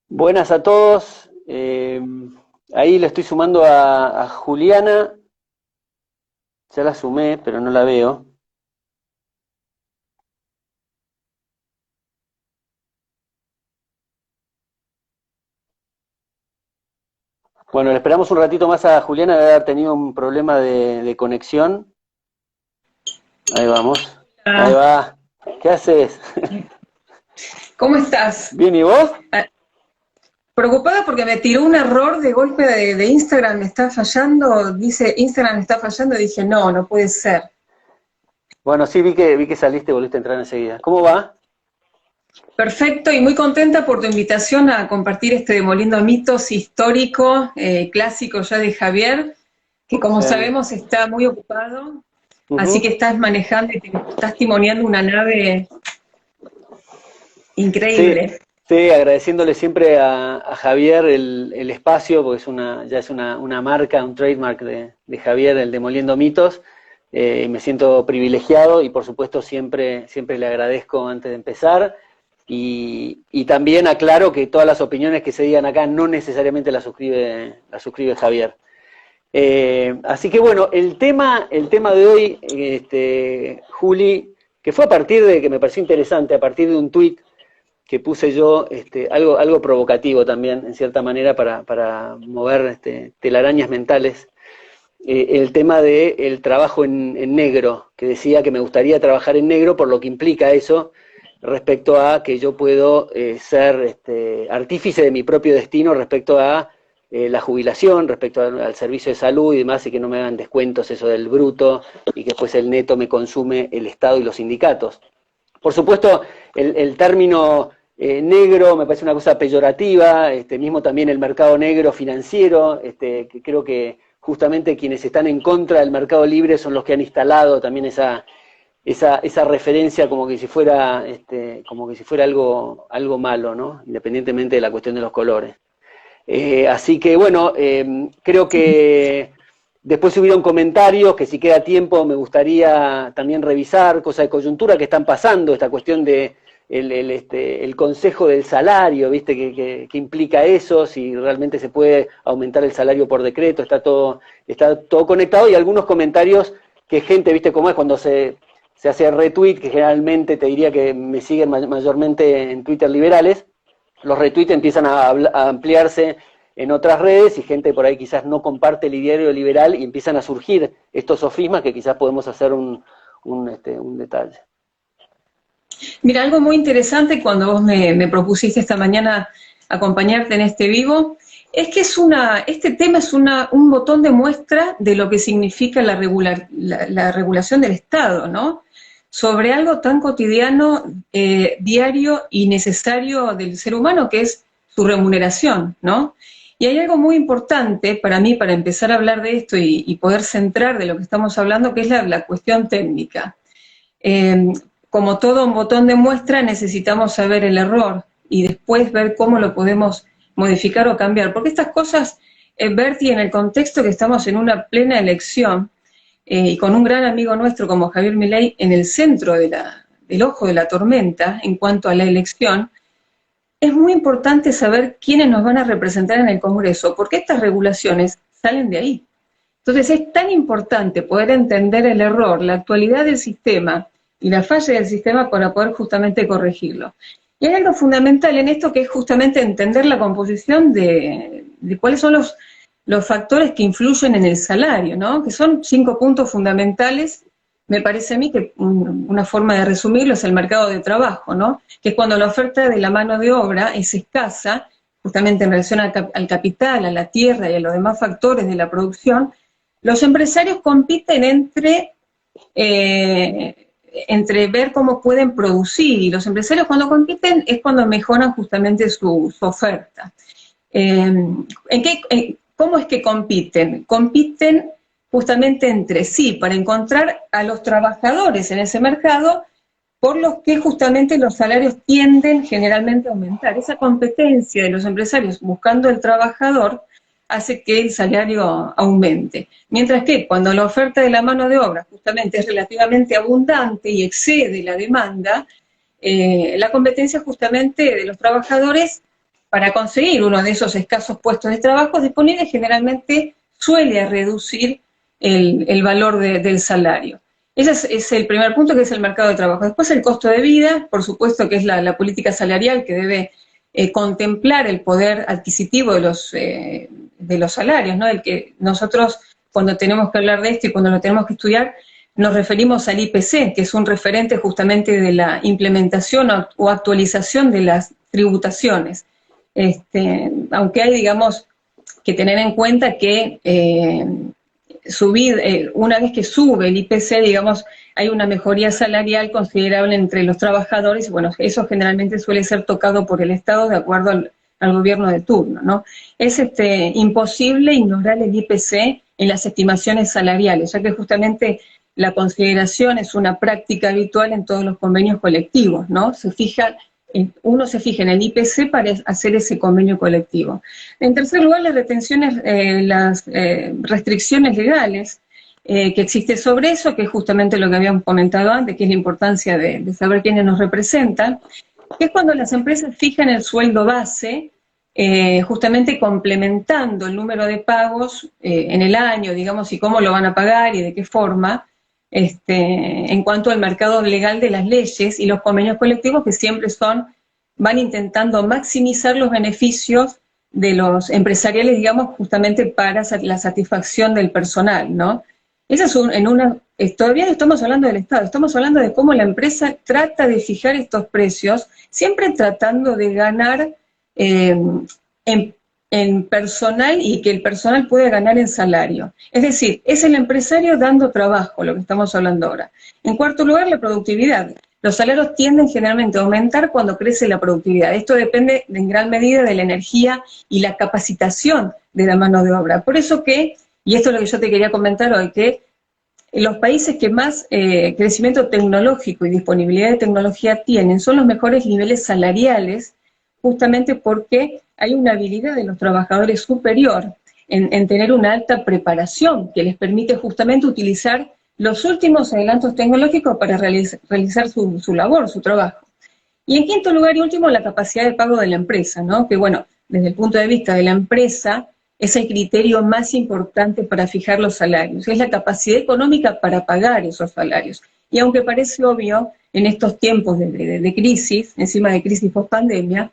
Buenas a todos. Ahí le estoy sumando a Juliana. Ya la sumé, pero no la veo. Bueno, le esperamos un ratito más a Juliana, debe haber tenido un problema de conexión. Ahí vamos. Ahí Ah, va. ¿Qué haces? ¿cómo estás? Bien, ¿y vos? Ah, preocupada porque me tiró un error de golpe de Instagram, me está fallando, dice Instagram está fallando, y dije, no, no puede ser. Bueno, sí, vi que saliste y volviste a entrar enseguida. ¿Cómo va? Perfecto y muy contenta por tu invitación a compartir este Demoliendo Mitos histórico, clásico ya de Javier, que como Sí. sabemos está muy ocupado, así que Ujú. estás manejando y estás timoneando una nave Sí, increíble. sí, agradeciéndole siempre a Javier el espacio, porque ya es una marca, un trademark de Javier, el Demoliendo Mitos. Me siento privilegiado y por supuesto siempre le agradezco antes de empezar. Y también aclaro que todas las opiniones que se digan acá no necesariamente las suscribe Javier. Así que bueno, el tema de hoy, Juli, que fue a partir de, que me pareció interesante, a partir de un tuit que puse yo, algo provocativo también, en cierta manera, para mover telarañas mentales, el tema del trabajo en negro, que decía que me gustaría trabajar en negro por lo que implica eso respecto a que yo puedo ser artífice de mi propio destino respecto a la jubilación, respecto al servicio de salud y demás, y que no me hagan descuentos eso del bruto, y que después el neto me consume el Estado y los sindicatos. Por supuesto, el término negro me parece una cosa peyorativa, mismo también el mercado negro financiero, que creo que justamente quienes están en contra del mercado libre son los que han instalado también esa referencia como que si fuera algo malo, ¿no? Independientemente de la cuestión de los colores. Así que bueno, creo que después hubieron comentarios que si queda tiempo me gustaría también revisar cosas de coyuntura que están pasando, esta cuestión de el consejo del salario, ¿viste? Que implica eso, si realmente se puede aumentar el salario por decreto, está todo conectado, y algunos comentarios que gente, ¿viste cómo es cuando se hace retweet, que generalmente te diría que me siguen mayormente en Twitter liberales, los retweets empiezan a ampliarse en otras redes y gente por ahí quizás no comparte el ideario liberal y empiezan a surgir estos sofismas que quizás podemos hacer un detalle. Mira, algo muy interesante cuando vos me propusiste esta mañana acompañarte en este vivo, es que este tema es un botón de muestra de lo que significa la regulación del Estado, ¿no? Sobre algo tan cotidiano, diario y necesario del ser humano, que es su remuneración, ¿no? Y hay algo muy importante para mí, para empezar a hablar de esto y poder centrar de lo que estamos hablando, que es la cuestión técnica. Eh, Como todo un botón de muestra, necesitamos saber el error y después ver cómo lo podemos modificar o cambiar. Porque estas cosas, Bertie, en el contexto que estamos en una plena elección, y con un gran amigo nuestro como Javier Milei en el centro del ojo de la tormenta en cuanto a la elección, es muy importante saber quiénes nos van a representar en el Congreso, porque estas regulaciones salen de ahí. Entonces es tan importante poder entender el error, la actualidad del sistema y la falla del sistema para poder justamente corregirlo. Y hay algo fundamental en esto que es justamente entender la composición de cuáles son los factores que influyen en el salario, ¿no? Que son 5 puntos fundamentales. Me parece a mí que una forma de resumirlo es el mercado de trabajo, ¿no? Que es cuando la oferta de la mano de obra es escasa, justamente en relación al capital, a la tierra y a los demás factores de la producción. Los empresarios compiten entre ver cómo pueden producir, y los empresarios cuando compiten es cuando mejoran justamente su oferta. ¿Cómo es que compiten? Compiten justamente entre sí para encontrar a los trabajadores en ese mercado por los que justamente los salarios tienden generalmente a aumentar. Esa competencia de los empresarios buscando el trabajador hace que el salario aumente. Mientras que cuando la oferta de la mano de obra justamente es relativamente abundante y excede la demanda, la competencia justamente de los trabajadores para conseguir uno de esos escasos puestos de trabajo disponibles, generalmente suele reducir el valor del salario. Ese es el primer punto, que es el mercado de trabajo. Después el costo de vida, por supuesto que es la política salarial que debe contemplar el poder adquisitivo de los salarios, ¿no? El que nosotros, cuando tenemos que hablar de esto y cuando lo tenemos que estudiar, nos referimos al IPC, que es un referente justamente de la implementación o actualización de las tributaciones. Aunque hay, digamos, que tener en cuenta que una vez que sube el IPC, digamos, hay una mejoría salarial considerable entre los trabajadores, y bueno, eso generalmente suele ser tocado por el Estado de acuerdo al gobierno de turno, ¿no? Es imposible ignorar el IPC en las estimaciones salariales, ya que justamente la consideración es una práctica habitual en todos los convenios colectivos, ¿no? Uno se fija en el IPC para hacer ese convenio colectivo. En tercer lugar, las retenciones, las restricciones legales que existen sobre eso, que es justamente lo que habíamos comentado antes, que es la importancia de saber quiénes nos representan, que es cuando las empresas fijan el sueldo base, justamente complementando el número de pagos en el año, digamos, y cómo lo van a pagar y de qué forma, en cuanto al mercado legal de las leyes y los convenios colectivos, que siempre van intentando maximizar los beneficios de los empresariales, digamos, justamente para la satisfacción del personal, ¿no? Esa es todavía no estamos hablando del Estado, estamos hablando de cómo la empresa trata de fijar estos precios, siempre tratando de ganar en personal y que el personal pueda ganar en salario. Es decir, es el empresario dando trabajo, lo que estamos hablando ahora. En cuarto lugar, la productividad. Los salarios tienden generalmente a aumentar cuando crece la productividad. Esto depende en gran medida de la energía y la capacitación de la mano de obra. Por eso y esto es lo que yo te quería comentar hoy, que los países que más crecimiento tecnológico y disponibilidad de tecnología tienen son los mejores niveles salariales, justamente porque hay una habilidad de los trabajadores superior en tener una alta preparación que les permite justamente utilizar los últimos adelantos tecnológicos para realizar su labor, su trabajo. Y en quinto lugar y último, la capacidad de pago de la empresa, ¿no? Que bueno, desde el punto de vista de la empresa, es el criterio más importante para fijar los salarios, es la capacidad económica para pagar esos salarios. Y aunque parece obvio, en estos tiempos de crisis, encima de crisis post-pandemia,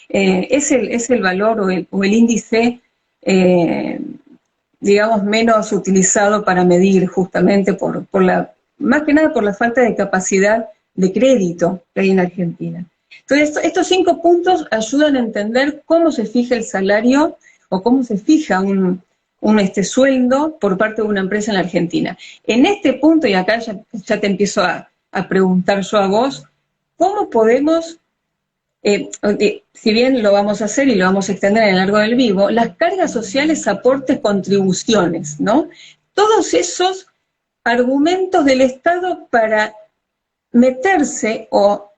es el valor o el índice, digamos, menos utilizado para medir justamente más que nada por la falta de capacidad de crédito que hay en Argentina. Entonces, estos 5 puntos ayudan a entender cómo se fija el salario o cómo se fija un sueldo por parte de una empresa en la Argentina. En este punto, y acá ya te empiezo a preguntar yo a vos, ¿cómo podemos, si bien lo vamos a hacer y lo vamos a extender a lo largo del vivo, las cargas sociales, aportes, contribuciones, ¿no? Todos esos argumentos del Estado para meterse o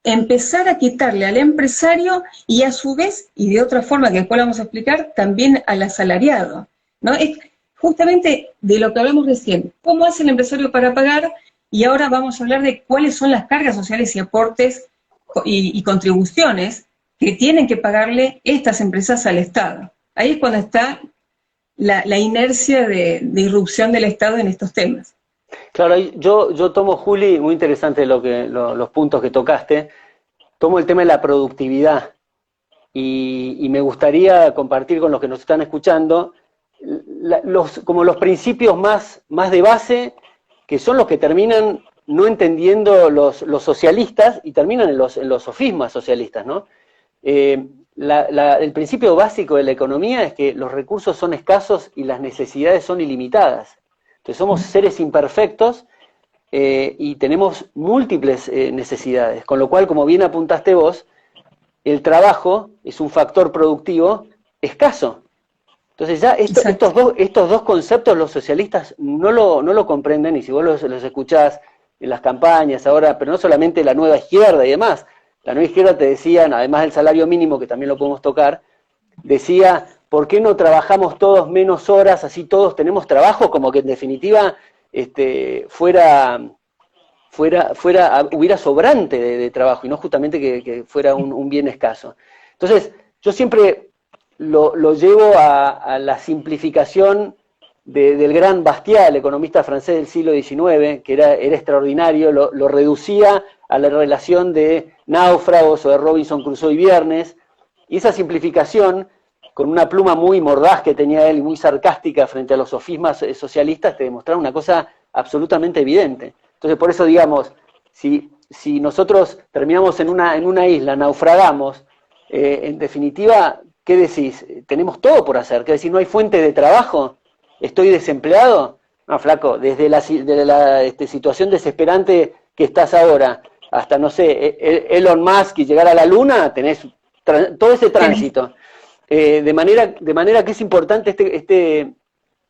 empezar a quitarle al empresario y a su vez, y de otra forma que después lo vamos a explicar, también al asalariado, ¿no? Es justamente de lo que hablamos recién, cómo hace el empresario para pagar, y ahora vamos a hablar de cuáles son las cargas sociales y aportes y contribuciones que tienen que pagarle estas empresas al Estado. Ahí es cuando está la inercia de irrupción del Estado en estos temas. Claro, yo tomo, Juli, muy interesante los puntos que tocaste, tomo el tema de la productividad y me gustaría compartir con los que nos están escuchando como los principios más de base, que son los que terminan no entendiendo los socialistas y terminan en los sofismas socialistas, ¿no? El principio básico de la economía es que los recursos son escasos y las necesidades son ilimitadas. Entonces somos seres imperfectos y tenemos múltiples necesidades, con lo cual, como bien apuntaste vos, el trabajo es un factor productivo escaso. Entonces ya estos dos conceptos los socialistas no lo comprenden, y si vos los escuchás en las campañas ahora, pero no solamente la nueva izquierda y demás, la nueva izquierda te decían, además del salario mínimo, que también lo podemos tocar, decía, ¿por qué no trabajamos todos menos horas, así todos tenemos trabajo? Como que en definitiva fuera hubiera sobrante de trabajo y no justamente que fuera un bien escaso. Entonces, yo siempre lo llevo a la simplificación del gran Bastiat, el economista francés del siglo XIX, que era extraordinario, lo reducía a la relación de náufragos o de Robinson Crusoe y Viernes, y esa simplificación, con una pluma muy mordaz que tenía él y muy sarcástica frente a los sofismas socialistas, te demostraba una cosa absolutamente evidente. Entonces, por eso, digamos, si nosotros terminamos en una isla, naufragamos, en definitiva, ¿qué decís? Tenemos todo por hacer. ¿Qué decís? ¿No hay fuente de trabajo? ¿Estoy desempleado? No, flaco, desde la situación desesperante que estás ahora, hasta, no sé, Elon Musk y llegar a la luna, tenés todo ese tránsito. De manera que es importante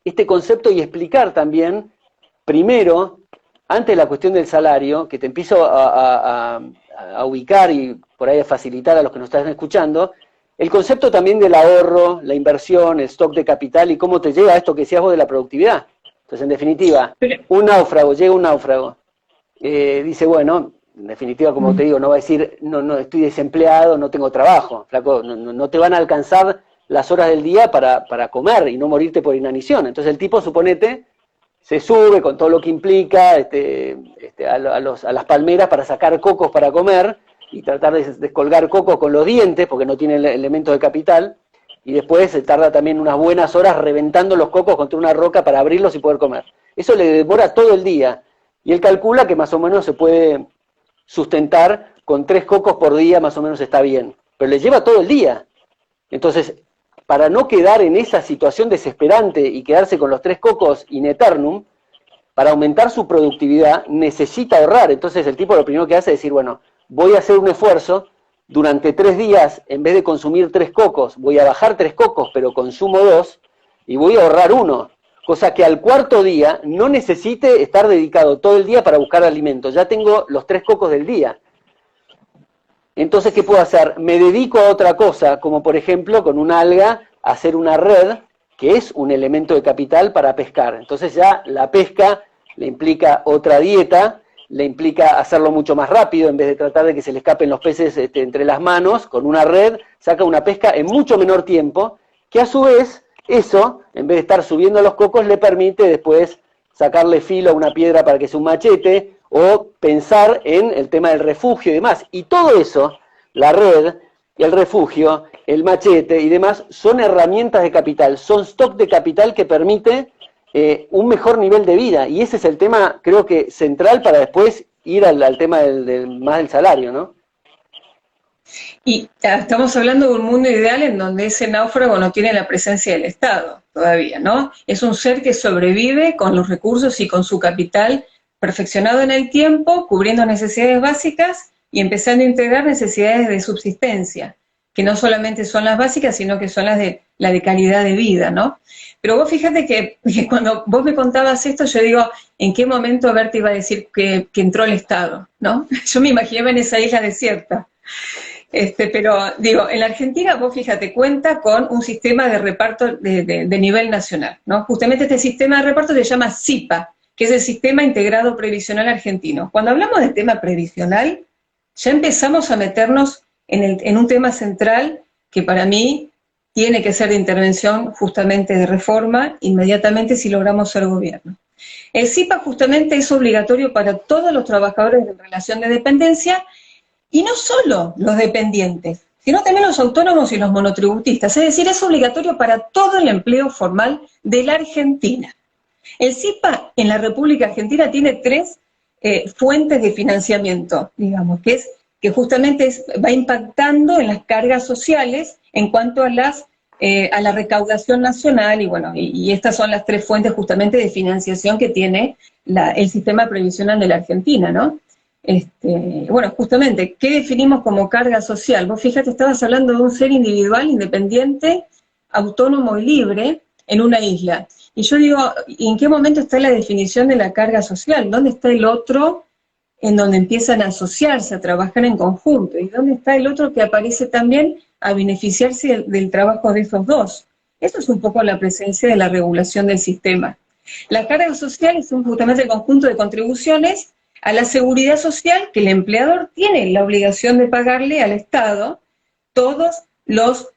este concepto y explicar también, primero, antes de la cuestión del salario, que te empiezo a ubicar y por ahí a facilitar a los que nos están escuchando, el concepto también del ahorro, la inversión, el stock de capital y cómo te llega a esto que decías vos de la productividad. Entonces, en definitiva, llega un náufrago, dice, bueno, en definitiva, como te digo, no va a decir, no estoy desempleado, no tengo trabajo, flaco, no te van a alcanzar las horas del día para comer y no morirte por inanición. Entonces el tipo, suponete, se sube con todo lo que implica a las palmeras para sacar cocos para comer y tratar de descolgar cocos con los dientes porque no tiene elementos de capital, y después se tarda también unas buenas horas reventando los cocos contra una roca para abrirlos y poder comer. Eso le demora todo el día, y él calcula que más o menos se puede sustentar con 3 cocos por día, más o menos está bien, pero le lleva todo el día. Entonces, para no quedar en esa situación desesperante y quedarse con los 3 cocos in eternum, para aumentar su productividad necesita ahorrar. Entonces el tipo lo primero que hace es decir, bueno, voy a hacer un esfuerzo, durante 3 días, en vez de consumir 3 cocos, voy a bajar 3 cocos, pero consumo 2, y voy a ahorrar 1, cosa que al 4.º día no necesite estar dedicado todo el día para buscar alimentos, ya tengo los 3 cocos del día. Entonces, ¿qué puedo hacer? Me dedico a otra cosa, como por ejemplo, con una alga, hacer una red, que es un elemento de capital para pescar. Entonces ya la pesca le implica otra dieta, le implica hacerlo mucho más rápido, en vez de tratar de que se le escapen los peces entre las manos, con una red saca una pesca en mucho menor tiempo, que a su vez, eso, en vez de estar subiendo los cocos, le permite después sacarle filo a una piedra para que sea un machete, o pensar en el tema del refugio y demás. Y todo eso, la red, el refugio, el machete y demás, son herramientas de capital, son stock de capital que permite un mejor nivel de vida. Y ese es el tema, creo que central, para después ir al tema más del salario, ¿no? Y estamos hablando de un mundo ideal en donde ese náufrago no tiene la presencia del Estado todavía, ¿no? Es un ser que sobrevive con los recursos y con su capital perfeccionado en el tiempo, cubriendo necesidades básicas y empezando a integrar necesidades de subsistencia, que no solamente son las básicas, sino que son las de calidad de vida, ¿no? Pero vos fíjate que cuando vos me contabas esto, yo digo, ¿en qué momento Berta iba a decir que entró el Estado, ¿no? Yo me imaginaba en esa isla desierta. Pero digo, en la Argentina, vos fíjate, cuenta con un sistema de reparto de nivel nacional, ¿no? Justamente este sistema de reparto se llama SIPA, que es el Sistema Integrado Previsional Argentino. Cuando hablamos de tema previsional, ya empezamos a meternos en un tema central que para mí tiene que ser de intervención justamente de reforma inmediatamente si logramos ser gobierno. El SIPA justamente es obligatorio para todos los trabajadores en relación de dependencia, y no solo los dependientes, sino también los autónomos y los monotributistas, es decir, es obligatorio para todo el empleo formal de la Argentina. El SIPA en la República Argentina tiene 3 fuentes de financiamiento, digamos, que justamente va impactando en las cargas sociales en cuanto a la recaudación nacional, y bueno, y estas son las 3 fuentes justamente de financiación que tiene el sistema previsional de la Argentina, ¿no? Bueno, justamente, ¿qué definimos como carga social? Vos fíjate, estabas hablando de un ser individual, independiente, autónomo y libre en una isla. Y yo digo, ¿en qué momento está la definición de la carga social? ¿Dónde está el otro en donde empiezan a asociarse, a trabajar en conjunto? ¿Y dónde está el otro que aparece también a beneficiarse del trabajo de esos dos? Eso es un poco la presencia de la regulación del sistema. La carga social es justamente el conjunto de contribuciones a la seguridad social que el empleador tiene la obligación de pagarle al Estado todos los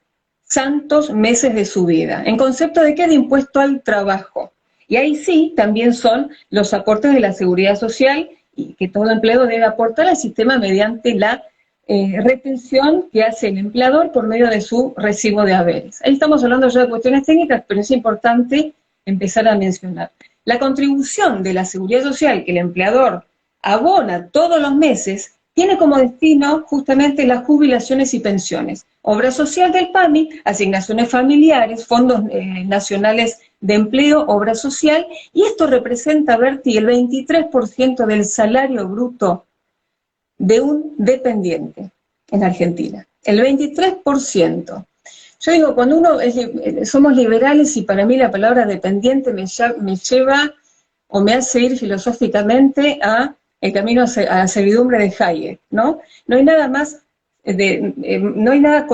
santos meses de su vida, en concepto de qué, de impuesto al trabajo. Y ahí sí, también son los aportes de la seguridad social y que todo empleado debe aportar al sistema mediante la retención que hace el empleador por medio de su recibo de haberes. Ahí estamos hablando ya de cuestiones técnicas, pero es importante empezar a mencionar. La contribución de la seguridad social que el empleador abona todos los meses tiene como destino justamente las jubilaciones y pensiones, obra social del PAMI, asignaciones familiares, fondos nacionales de empleo, obra social, y esto representa, Berti, el 23% del salario bruto de un dependiente en Argentina. El 23%. Yo digo, cuando somos liberales y para mí la palabra dependiente me lleva o me hace ir filosóficamente a el camino a la servidumbre de Hayek, ¿no? No hay nada más no hay nada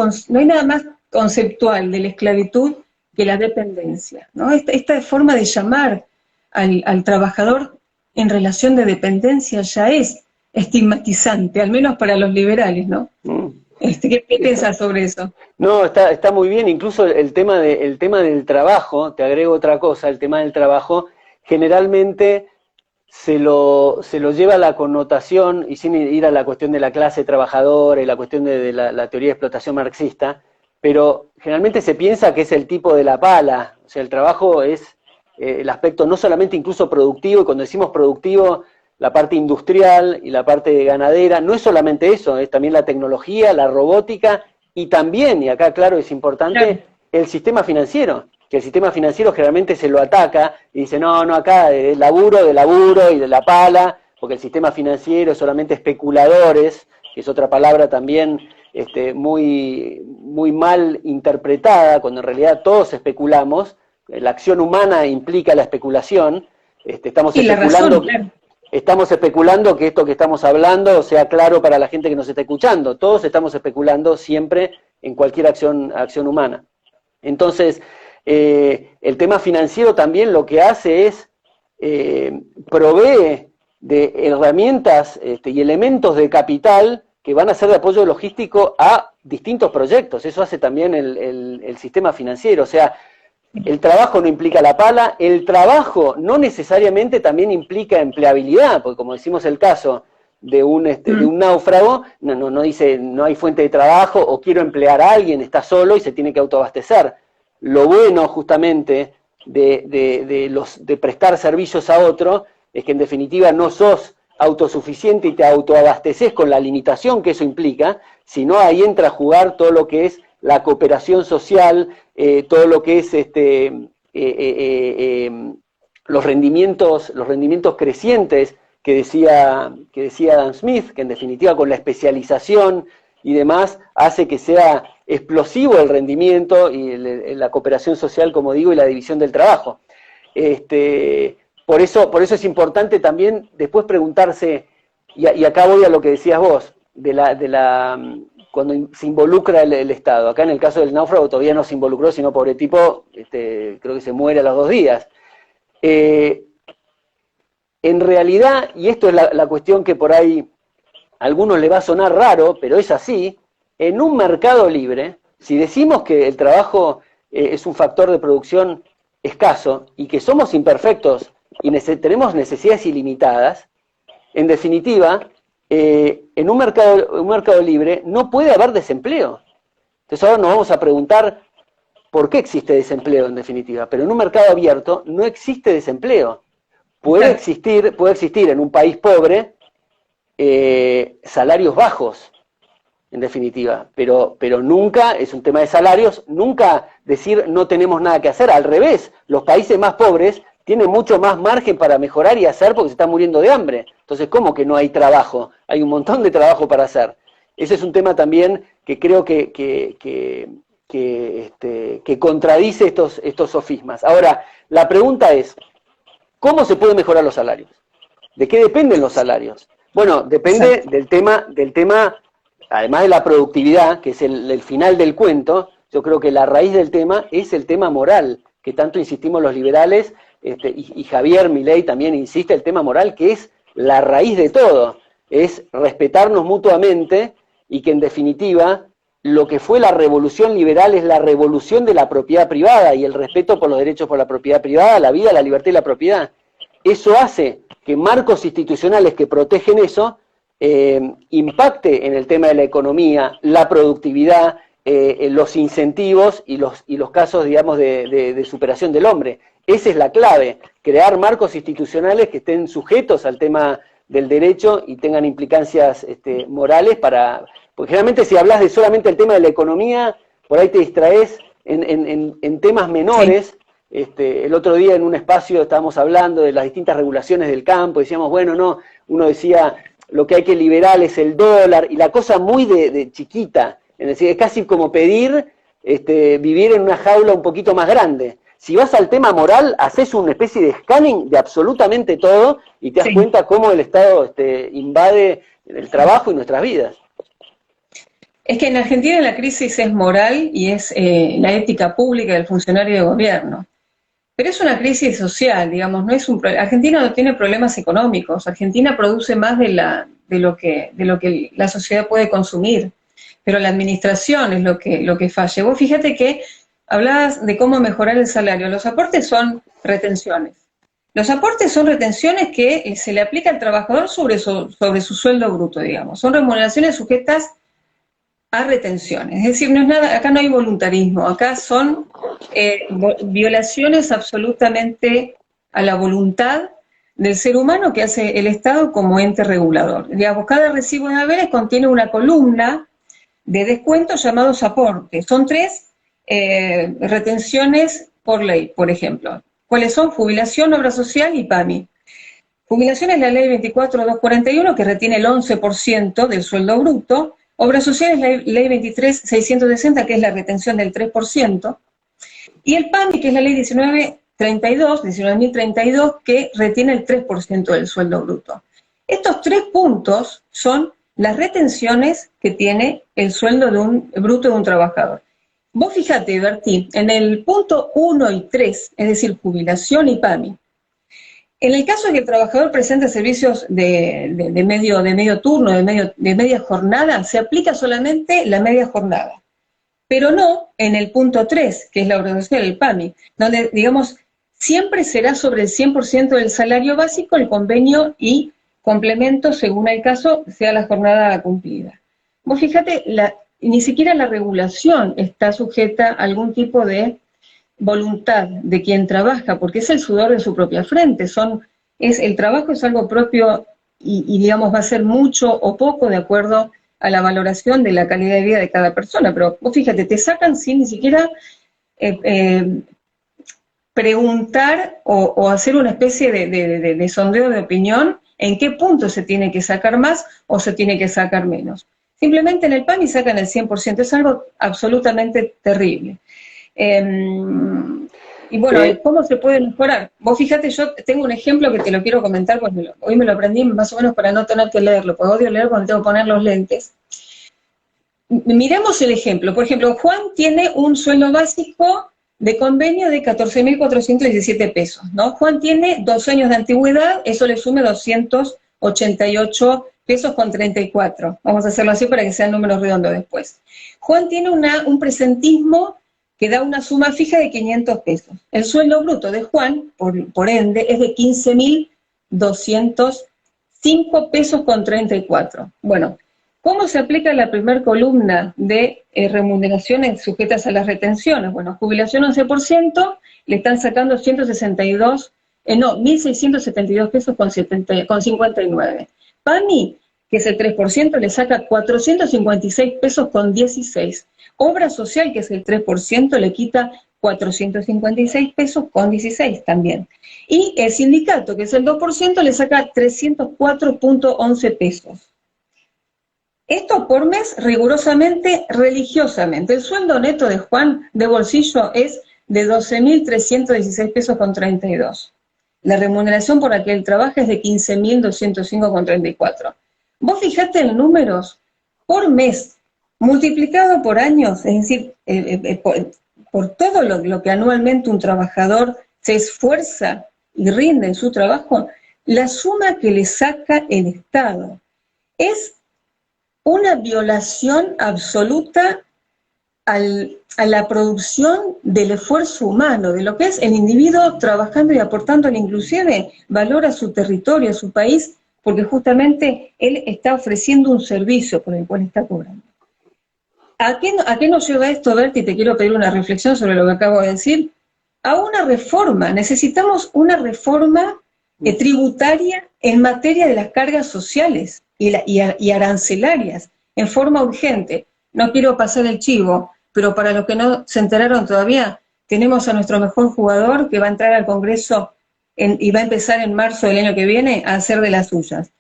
más conceptual de la esclavitud que la dependencia, ¿no? Esta forma de llamar al trabajador en relación de dependencia ya es estigmatizante, al menos para los liberales, ¿no? ¿Qué piensas sobre eso? No, está muy bien, incluso el tema del trabajo, te agrego otra cosa, el tema del trabajo, generalmente se lo lleva a la connotación, y sin ir a la cuestión de la clase trabajadora y la cuestión de la teoría de explotación marxista, pero generalmente se piensa que es el tipo de la pala, o sea, el trabajo es el aspecto no solamente incluso productivo, y cuando decimos productivo, la parte industrial y la parte ganadera, no es solamente eso, es también la tecnología, la robótica, y también, y acá claro es importante, el sistema financiero, que el sistema financiero generalmente se lo ataca y dice, no, acá es laburo y de la pala, porque el sistema financiero es solamente especuladores, que es otra palabra también muy, muy mal interpretada, cuando en realidad todos especulamos, la acción humana implica la especulación, estamos especulando... Claro. Estamos especulando que esto que estamos hablando sea claro para la gente que nos está escuchando. Todos estamos especulando siempre en cualquier acción humana. Entonces, el tema financiero también lo que hace es provee de herramientas y elementos de capital que van a ser de apoyo logístico a distintos proyectos. Eso hace también el sistema financiero. O sea, el trabajo no implica la pala, el trabajo no necesariamente también implica empleabilidad, porque como decimos el caso de un náufrago, no dice no hay fuente de trabajo o quiero emplear a alguien, está solo y se tiene que autoabastecer. Lo bueno justamente de prestar servicios a otro es que en definitiva no sos autosuficiente y te autoabasteces con la limitación que eso implica, sino ahí entra a jugar todo lo que es la cooperación social, todo lo que es los rendimientos crecientes que decía Adam Smith, que en definitiva con la especialización y demás hace que sea explosivo el rendimiento y la cooperación social, como digo, y la división del trabajo. Por eso es importante también después preguntarse, y acá voy a lo que decías vos, cuando se involucra el Estado. Acá en el caso del náufrago todavía no se involucró, sino pobre tipo, creo que se muere a los 2 días. En realidad, y esto es la cuestión que por ahí a algunos le va a sonar raro, pero es así, en un mercado libre, si decimos que el trabajo es un factor de producción escaso y que somos imperfectos y tenemos necesidades ilimitadas, en definitiva, en un mercado libre no puede haber desempleo. Entonces ahora nos vamos a preguntar por qué existe desempleo en definitiva, pero en un mercado abierto no existe desempleo. Puede existir en un país pobre salarios bajos, en definitiva, pero nunca, es un tema de salarios, nunca decir no tenemos nada que hacer, al revés, los países más pobres tienen mucho más margen para mejorar y hacer porque se están muriendo de hambre. Entonces, ¿cómo que no hay trabajo? Hay un montón de trabajo para hacer. Ese es un tema también que creo que contradice estos sofismas. Ahora, la pregunta es, ¿cómo se pueden mejorar los salarios? ¿De qué dependen los salarios? Bueno, depende del tema, además de la productividad, que es el final del cuento. Yo creo que la raíz del tema es el tema moral, que tanto insistimos los liberales, y Javier Milei también insiste, el tema moral, que es la raíz de todo, es respetarnos mutuamente y que en definitiva lo que fue la revolución liberal es la revolución de la propiedad privada y el respeto por los derechos por la propiedad privada, la vida, la libertad y la propiedad. Eso hace que marcos institucionales que protegen eso impacte en el tema de la economía, la productividad, los incentivos y los casos, digamos, de superación del hombre. Esa es la clave, crear marcos institucionales que estén sujetos al tema del derecho y tengan implicancias morales para... Porque generalmente si hablas de solamente el tema de la economía, por ahí te distraes en temas menores. Sí. El otro día en un espacio estábamos hablando de las distintas regulaciones del campo, decíamos, bueno, no, uno decía, lo que hay que liberar es el dólar, y la cosa muy de chiquita, es decir, es casi como pedir vivir en una jaula un poquito más grande. Si vas al tema moral, haces una especie de scanning de absolutamente todo y te das cuenta cómo el Estado invade el trabajo y nuestras vidas. Es que en Argentina la crisis es moral y es la ética pública del funcionario de gobierno. Pero es una crisis social, digamos, no es un Argentina no tiene problemas económicos, Argentina produce más de lo que la sociedad puede consumir, pero la administración es lo que falla. Vos fíjate que hablabas de cómo mejorar el salario, los aportes son retenciones. Los aportes son retenciones que se le aplica al trabajador sobre su sueldo bruto, digamos. Son remuneraciones sujetas a retenciones. Es decir, no es nada, acá no hay voluntarismo, acá son violaciones absolutamente a la voluntad del ser humano que hace el Estado como ente regulador. Digamos, cada recibo de haberes contiene una columna de descuentos llamados aportes. Son 3 retenciones por ley, por ejemplo. ¿Cuáles son? Jubilación, obra social y PAMI. Jubilación es la ley 24.241 que retiene el 11% del sueldo bruto. Obra social es la ley 23.660 que es la retención del 3%. Y el PAMI, que es la ley 19.032 que retiene el 3% del sueldo bruto. Estos 3 puntos son las retenciones que tiene el sueldo bruto de un trabajador. Vos fíjate, Bertí, en el punto 1 y 3, es decir, jubilación y PAMI, en el caso de que el trabajador presente servicios de medio turno, de media jornada, se aplica solamente la media jornada. Pero no en el punto 3, que es la obra social, el PAMI, donde, digamos, siempre será sobre el 100% del salario básico el convenio y complemento, según el caso, sea la jornada cumplida. Vos fíjate, ni siquiera la regulación está sujeta a algún tipo de voluntad de quien trabaja, porque es el sudor de su propia frente, el trabajo es algo propio y digamos va a ser mucho o poco de acuerdo a la valoración de la calidad de vida de cada persona, pero vos fíjate, te sacan sin ni siquiera preguntar o hacer una especie de sondeo de opinión en qué punto se tiene que sacar más o se tiene que sacar menos. Simplemente en el PAMI sacan el 100%, es algo absolutamente terrible. Y bueno, ¿cómo se puede mejorar? Vos fíjate, yo tengo un ejemplo que te lo quiero comentar, pues hoy me lo aprendí más o menos para no tener que leerlo, porque odio leer cuando tengo que poner los lentes. Miremos el ejemplo. Por ejemplo, Juan tiene un sueldo básico de convenio de 14.417 pesos, ¿no? Juan tiene 2 años de antigüedad, eso le sume 288 pesos con 34. Vamos a hacerlo así para que sean números redondos después. Juan tiene un presentismo que da una suma fija de 500 pesos. El sueldo bruto de Juan, por ende, es de 15.205 pesos con 34. Bueno, ¿cómo se aplica la primer columna de remuneraciones sujetas a las retenciones? Bueno, jubilación 11%, le están sacando 1.672 pesos con 59. PAMI, que es el 3%, le saca 456 pesos con 16. Obra social, que es el 3%, le quita 456 pesos con 16 también. Y el sindicato, que es el 2%, le saca 304.11 pesos. Esto por mes, rigurosamente, religiosamente. El sueldo neto de Juan de bolsillo es de 12.316 pesos con 32. La remuneración por la que él trabaja es de 15.205 con 34. Vos fijate en números por mes, multiplicado por años, es decir, por todo lo que anualmente un trabajador se esfuerza y rinde en su trabajo, la suma que le saca el Estado. Es una violación absoluta a la producción del esfuerzo humano, de lo que es el individuo trabajando y aportándole inclusive valor a su territorio, a su país, porque justamente él está ofreciendo un servicio por el cual está cobrando. ¿A qué nos lleva esto, Berti? Te quiero pedir una reflexión sobre lo que acabo de decir. A una reforma, necesitamos una reforma tributaria en materia de las cargas sociales y arancelarias, en forma urgente. No quiero pasar el chivo, pero para los que no se enteraron todavía, tenemos a nuestro mejor jugador que va a entrar al Congreso y va a empezar en marzo del año que viene a hacer de las suyas.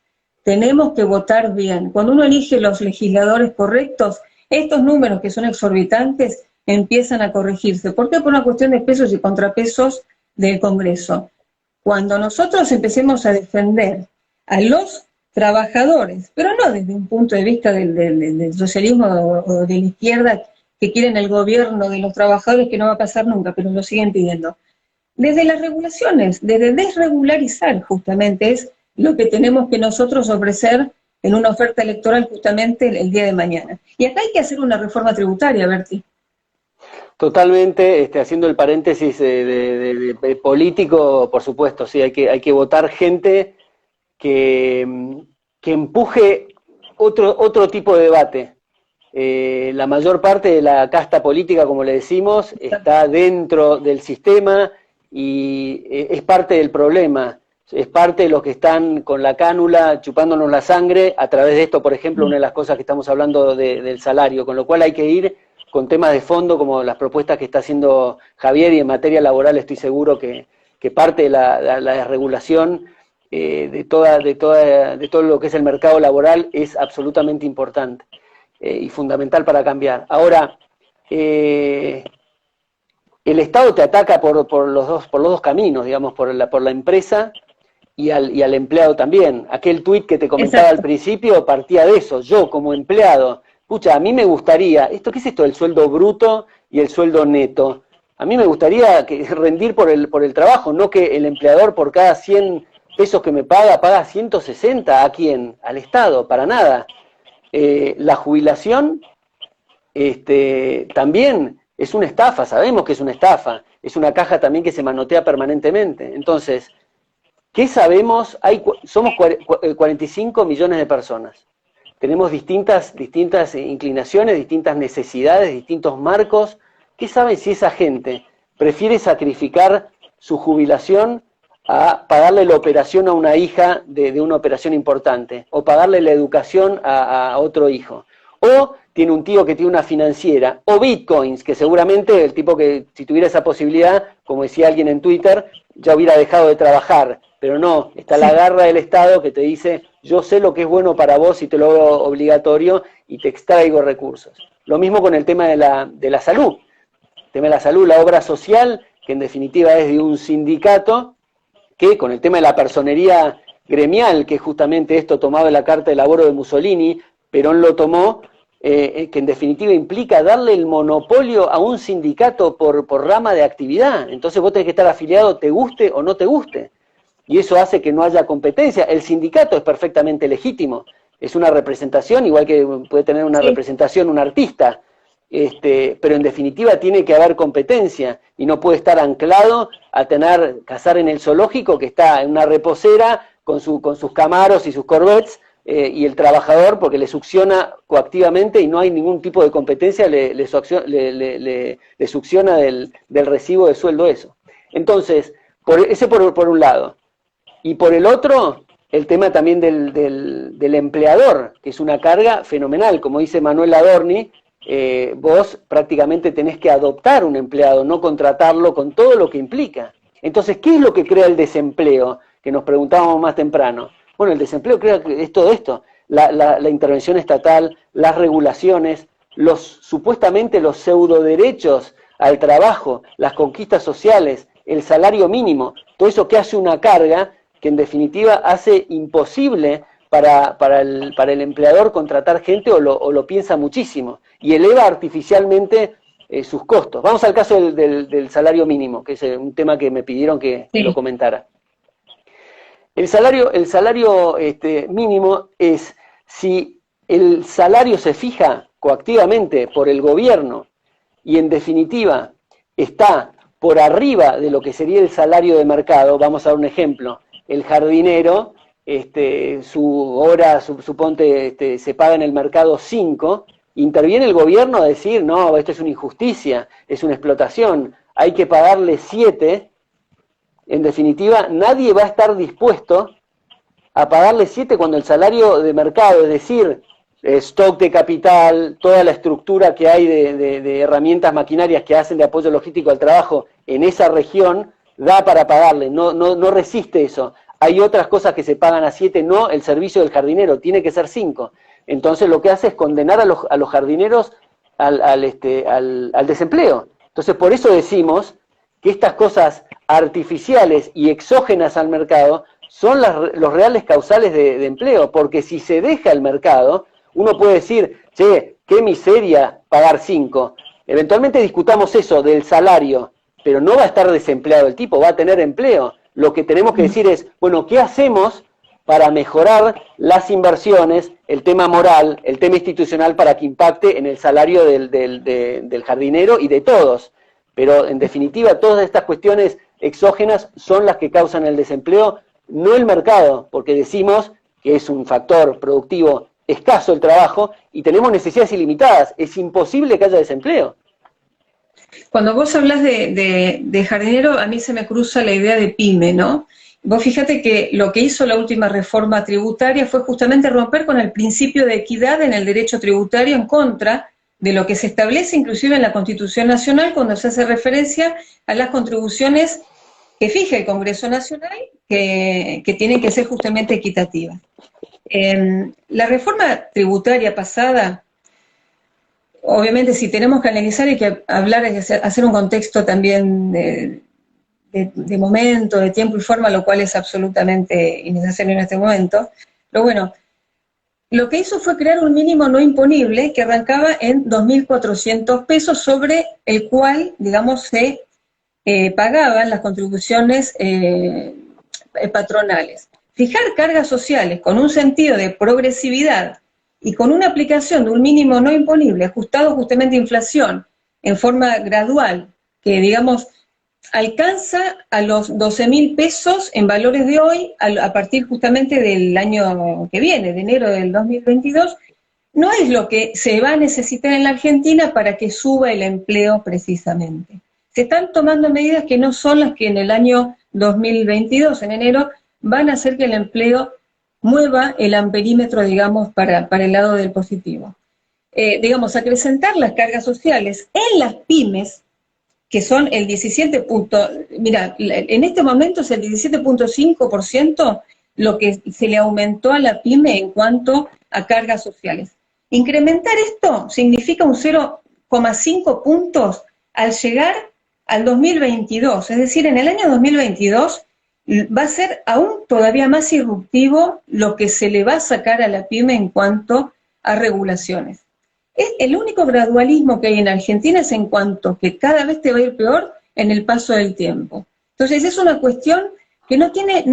Tenemos que votar bien. Cuando uno elige los legisladores correctos, estos números que son exorbitantes empiezan a corregirse. ¿Por qué? Por una cuestión de pesos y contrapesos del Congreso. Cuando nosotros empecemos a defender a los trabajadores, pero no desde un punto de vista del socialismo o de la izquierda que quieren el gobierno de los trabajadores, que no va a pasar nunca, pero lo siguen pidiendo. Desde las regulaciones, desde desregularizar justamente es lo que tenemos que nosotros ofrecer en una oferta electoral justamente el día de mañana. Y acá hay que hacer una reforma tributaria, Berti. Totalmente, haciendo el paréntesis de político, por supuesto, sí, hay que votar gente que empuje otro tipo de debate. La mayor parte de la casta política, como le decimos, está dentro del sistema y es parte del problema. Es parte de los que están con la cánula chupándonos la sangre a través de esto, por ejemplo, una de las cosas que estamos hablando del salario, con lo cual hay que ir con temas de fondo como las propuestas que está haciendo Javier, y en materia laboral estoy seguro que parte de la desregulación de todo lo que es el mercado laboral es absolutamente importante y fundamental para cambiar. Ahora, el Estado te ataca por los dos caminos, digamos, por la empresa y al empleado también. Aquel tuit que te comentaba al principio partía de eso. Yo, como empleado, pucha, a mí me gustaría, ¿qué es esto del sueldo bruto y el sueldo neto? A mí me gustaría rendir por el trabajo, no que el empleador por cada 100 pesos que me paga 160. ¿A quién? Al Estado, para nada. La jubilación también es una estafa, sabemos que es una estafa, es una caja también que se manotea permanentemente. Entonces, ¿qué sabemos? Somos 45 millones de personas. Tenemos distintas inclinaciones, distintas necesidades, distintos marcos. ¿Qué saben si esa gente prefiere sacrificar su jubilación a pagarle la operación a una hija de una operación importante, o pagarle la educación a otro hijo? O tiene un tío que tiene una financiera, o bitcoins, que seguramente el tipo que si tuviera esa posibilidad, como decía alguien en Twitter, ya hubiera dejado de trabajar. Pero no, está la garra del Estado que te dice, yo sé lo que es bueno para vos y te lo hago obligatorio y te extraigo recursos. Lo mismo con el tema de la salud. El tema de la salud, la obra social, que en definitiva es de un sindicato, que con el tema de la personería gremial, que justamente esto tomado de la Carta de Laboro de Mussolini, Perón lo tomó, que en definitiva implica darle el monopolio a un sindicato por rama de actividad. Entonces vos tenés que estar afiliado, te guste o no te guste. Y eso hace que no haya competencia. El sindicato es perfectamente legítimo, es una representación, igual que puede tener una representación un artista, pero en definitiva tiene que haber competencia y no puede estar anclado a cazar en el zoológico, que está en una reposera con sus Camaros y sus Corvettes, y el trabajador, porque le succiona coactivamente y no hay ningún tipo de competencia, le succiona del recibo de sueldo eso. Entonces, ese por un lado. Y por el otro, el tema también del empleador, que es una carga fenomenal. Como dice Manuel Adorni, vos prácticamente tenés que adoptar un empleado, no contratarlo con todo lo que implica. Entonces, ¿qué es lo que crea el desempleo? Que nos preguntábamos más temprano. Bueno, el desempleo es todo esto, la intervención estatal, las regulaciones, supuestamente los pseudoderechos al trabajo, las conquistas sociales, el salario mínimo, todo eso que hace una carga que en definitiva hace imposible para el empleador contratar gente o lo piensa muchísimo y eleva artificialmente sus costos. Vamos al caso del salario mínimo, que es un tema que me pidieron que lo comentara. El salario mínimo es si el salario se fija coactivamente por el gobierno y en definitiva está por arriba de lo que sería el salario de mercado. Vamos a dar un ejemplo: el jardinero, su hora, suponte, se paga en el mercado 5, interviene el gobierno a decir, no, esto es una injusticia, es una explotación, hay que pagarle 7. En definitiva, nadie va a estar dispuesto a pagarle 7 cuando el salario de mercado, es decir, stock de capital, toda la estructura que hay de herramientas maquinarias que hacen de apoyo logístico al trabajo en esa región, da para pagarle, no resiste eso. Hay otras cosas que se pagan a 7, no el servicio del jardinero, tiene que ser 5. Entonces lo que hace es condenar a los jardineros al desempleo. Entonces por eso decimos que estas cosas artificiales y exógenas al mercado son los reales causales de empleo, porque si se deja el mercado, uno puede decir, che, qué miseria pagar 5. Eventualmente discutamos eso del salario, pero no va a estar desempleado el tipo, va a tener empleo. Lo que tenemos que decir es, bueno, ¿qué hacemos para mejorar las inversiones, el tema moral, el tema institucional, para que impacte en el salario del jardinero y de todos? Pero en definitiva todas estas cuestiones exógenas son las que causan el desempleo, no el mercado, porque decimos que es un factor productivo escaso el trabajo y tenemos necesidades ilimitadas, es imposible que haya desempleo. Cuando vos hablas de jardinero, a mí se me cruza la idea de pyme, ¿no? Vos fíjate que lo que hizo la última reforma tributaria fue justamente romper con el principio de equidad en el derecho tributario en contra de lo que se establece inclusive en la Constitución Nacional cuando se hace referencia a las contribuciones que fija el Congreso Nacional que tienen que ser justamente equitativas. La reforma tributaria pasada, obviamente si tenemos que analizar hay que hablar, hay que hacer un contexto también de momento, de tiempo y forma, lo cual es absolutamente innecesario en este momento. Pero bueno, lo que hizo fue crear un mínimo no imponible que arrancaba en 2.400 pesos, sobre el cual, digamos, se pagaban las contribuciones patronales. Fijar cargas sociales con un sentido de progresividad y con una aplicación de un mínimo no imponible ajustado justamente a inflación en forma gradual, que digamos alcanza a los 12.000 pesos en valores de hoy, a partir justamente del año que viene, de enero del 2022, no es lo que se va a necesitar en la Argentina para que suba el empleo precisamente. Se están tomando medidas que no son las que en el año 2022, en enero, van a hacer que el empleo mueva el amperímetro, digamos, para el lado del positivo. Digamos, acrecentar las cargas sociales en las pymes, que son el 17 mira, en este momento es el 17.5% lo que se le aumentó a la pyme en cuanto a cargas sociales. Incrementar esto significa un 0,5 puntos al llegar al 2022, es decir, en el año 2022 va a ser aún todavía más irruptivo lo que se le va a sacar a la pyme en cuanto a regulaciones. El único gradualismo que hay en Argentina es en cuanto que cada vez te va a ir peor en el paso del tiempo. Entonces es una cuestión que no tiene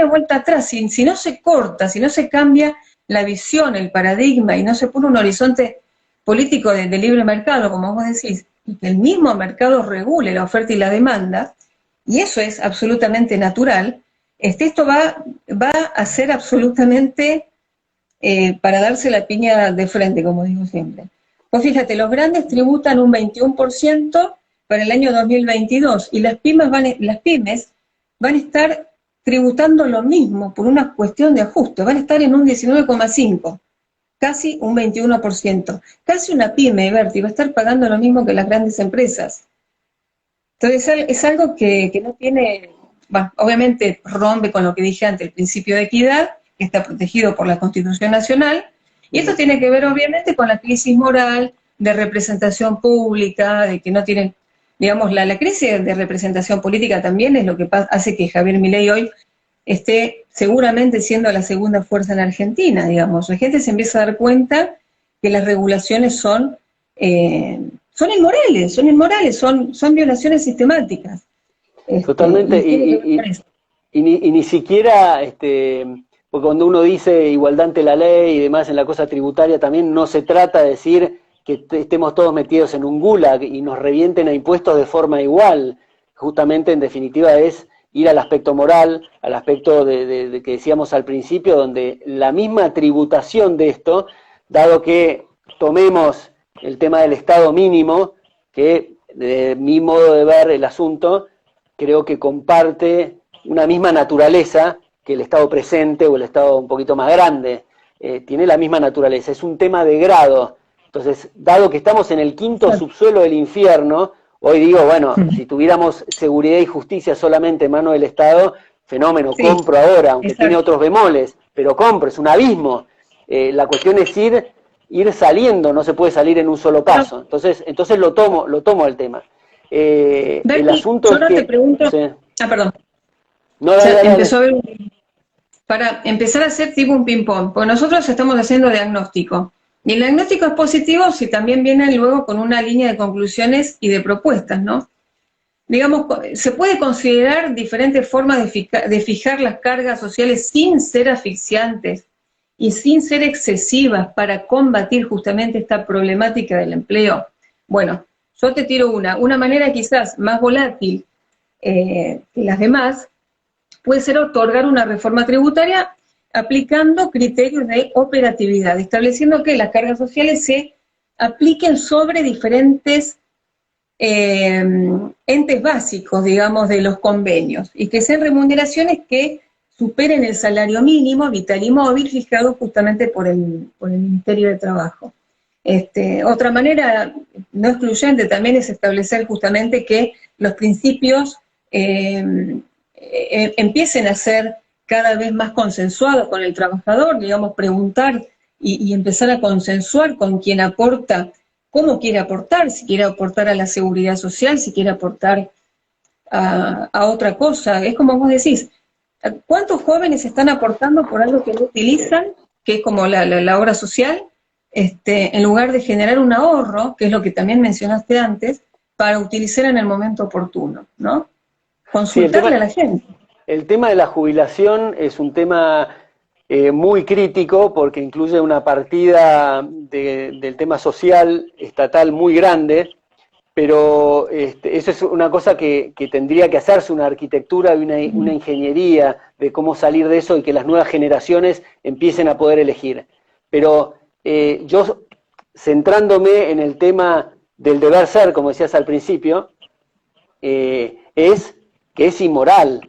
vuelta atrás. Si no se corta, si no se cambia la visión, el paradigma, y no se pone un horizonte político de libre mercado, como vos decís, y que el mismo mercado regule la oferta y la demanda, y eso es absolutamente natural, esto va a ser absolutamente para darse la piña de frente, como digo siempre. Pues fíjate, los grandes tributan un 21% para el año 2022, y las pymes van a estar tributando lo mismo por una cuestión de ajuste, van a estar en un 19,5%, casi un 21%. Casi una pyme, Berti, va a estar pagando lo mismo que las grandes empresas. Entonces es algo que no tiene, bueno, obviamente rompe con lo que dije antes, el principio de equidad, que está protegido por la Constitución Nacional, y esto tiene que ver obviamente con la crisis moral, de representación pública, de que no tienen, digamos, la crisis de representación política también es lo que hace que Javier Milei hoy esté seguramente siendo la segunda fuerza en Argentina, digamos. La gente se empieza a dar cuenta que las regulaciones son inmorales, son violaciones sistemáticas. Totalmente, y ni siquiera, porque cuando uno dice igualdad ante la ley y demás en la cosa tributaria, también no se trata de decir que estemos todos metidos en un gulag y nos revienten a impuestos de forma igual. Justamente, en definitiva, es ir al aspecto moral, al aspecto de que decíamos al principio, donde la misma tributación de esto, dado que tomemos el tema del Estado mínimo, que de mi modo de ver el asunto, creo que comparte una misma naturaleza que el Estado presente o el Estado un poquito más grande. Tiene la misma naturaleza, es un tema de grado. Entonces, dado que estamos en el quinto subsuelo del infierno, hoy digo, bueno, si tuviéramos seguridad y justicia solamente en manos del Estado, fenómeno, sí, compro ahora, aunque tiene otros bemoles, pero compro, es un abismo. La cuestión es ir saliendo, no se puede salir en un solo paso. Entonces lo tomo al tema. Berti, el asunto yo no te pregunto... Sí. Perdón. No, dale. Empezó a ver para empezar a hacer tipo un ping-pong, porque nosotros estamos haciendo diagnóstico. Y el diagnóstico es positivo si también viene luego con una línea de conclusiones y de propuestas, ¿no? Digamos, se puede considerar diferentes formas de fijar las cargas sociales sin ser asfixiantes y sin ser excesivas para combatir justamente esta problemática del empleo. Bueno, yo te tiro una manera quizás más volátil que las demás, puede ser otorgar una reforma tributaria aplicando criterios de operatividad, estableciendo que las cargas sociales se apliquen sobre diferentes entes básicos, digamos, de los convenios, y que sean remuneraciones que superen el salario mínimo, vital y móvil, fijado justamente por el Ministerio de Trabajo. Otra manera no excluyente también es establecer justamente que los principios empiecen a ser cada vez más consensuados con el trabajador, digamos, preguntar y empezar a consensuar con quien aporta, cómo quiere aportar, si quiere aportar a la seguridad social, si quiere aportar a otra cosa. Es como vos decís, ¿cuántos jóvenes están aportando por algo que no utilizan, que es como la obra social, en lugar de generar un ahorro, que es lo que también mencionaste antes, para utilizar en el momento oportuno, ¿no? Consultarle a la gente. El tema de la jubilación es un tema muy crítico porque incluye una partida del tema social estatal muy grande, pero eso es una cosa que tendría que hacerse, una arquitectura y una ingeniería de cómo salir de eso y que las nuevas generaciones empiecen a poder elegir. Pero yo, centrándome en el tema del deber ser, como decías al principio, es que es inmoral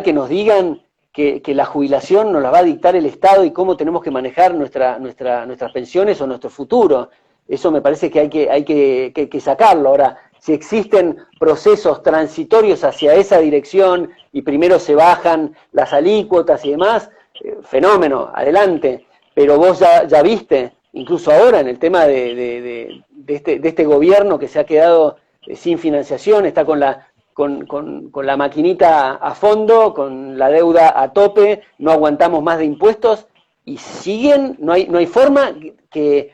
que nos digan que la jubilación nos la va a dictar el Estado y cómo tenemos que manejar nuestras pensiones o nuestro futuro. Eso me parece que hay que sacarlo. Ahora, si existen procesos transitorios hacia esa dirección y primero se bajan las alícuotas y demás, fenómeno, adelante. Pero vos ya viste, incluso ahora en el tema de este gobierno que se ha quedado sin financiación, está con la maquinita a fondo, con la deuda a tope, no aguantamos más de impuestos y siguen, no hay forma que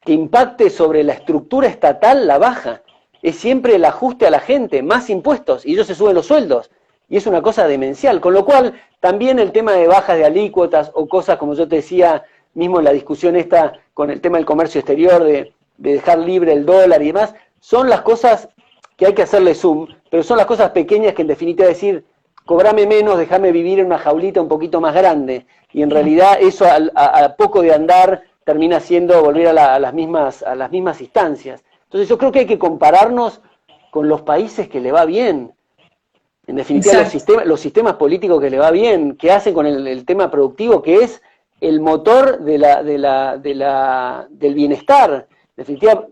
impacte sobre la estructura estatal la baja. Es siempre el ajuste a la gente, más impuestos, y ellos se suben los sueldos. Y es una cosa demencial, con lo cual también el tema de bajas de alícuotas o cosas, como yo te decía, mismo en la discusión esta con el tema del comercio exterior, de dejar libre el dólar y demás, son las cosas que hay que hacerle zoom, pero son las cosas pequeñas que en definitiva decir, cobrame menos, déjame vivir en una jaulita un poquito más grande. Y en realidad eso a poco de andar termina siendo volver a las mismas instancias. Entonces yo creo que hay que compararnos con los países que le va bien. En definitiva los sistemas políticos que le va bien, que hacen con el tema productivo, que es el motor del bienestar. En definitiva,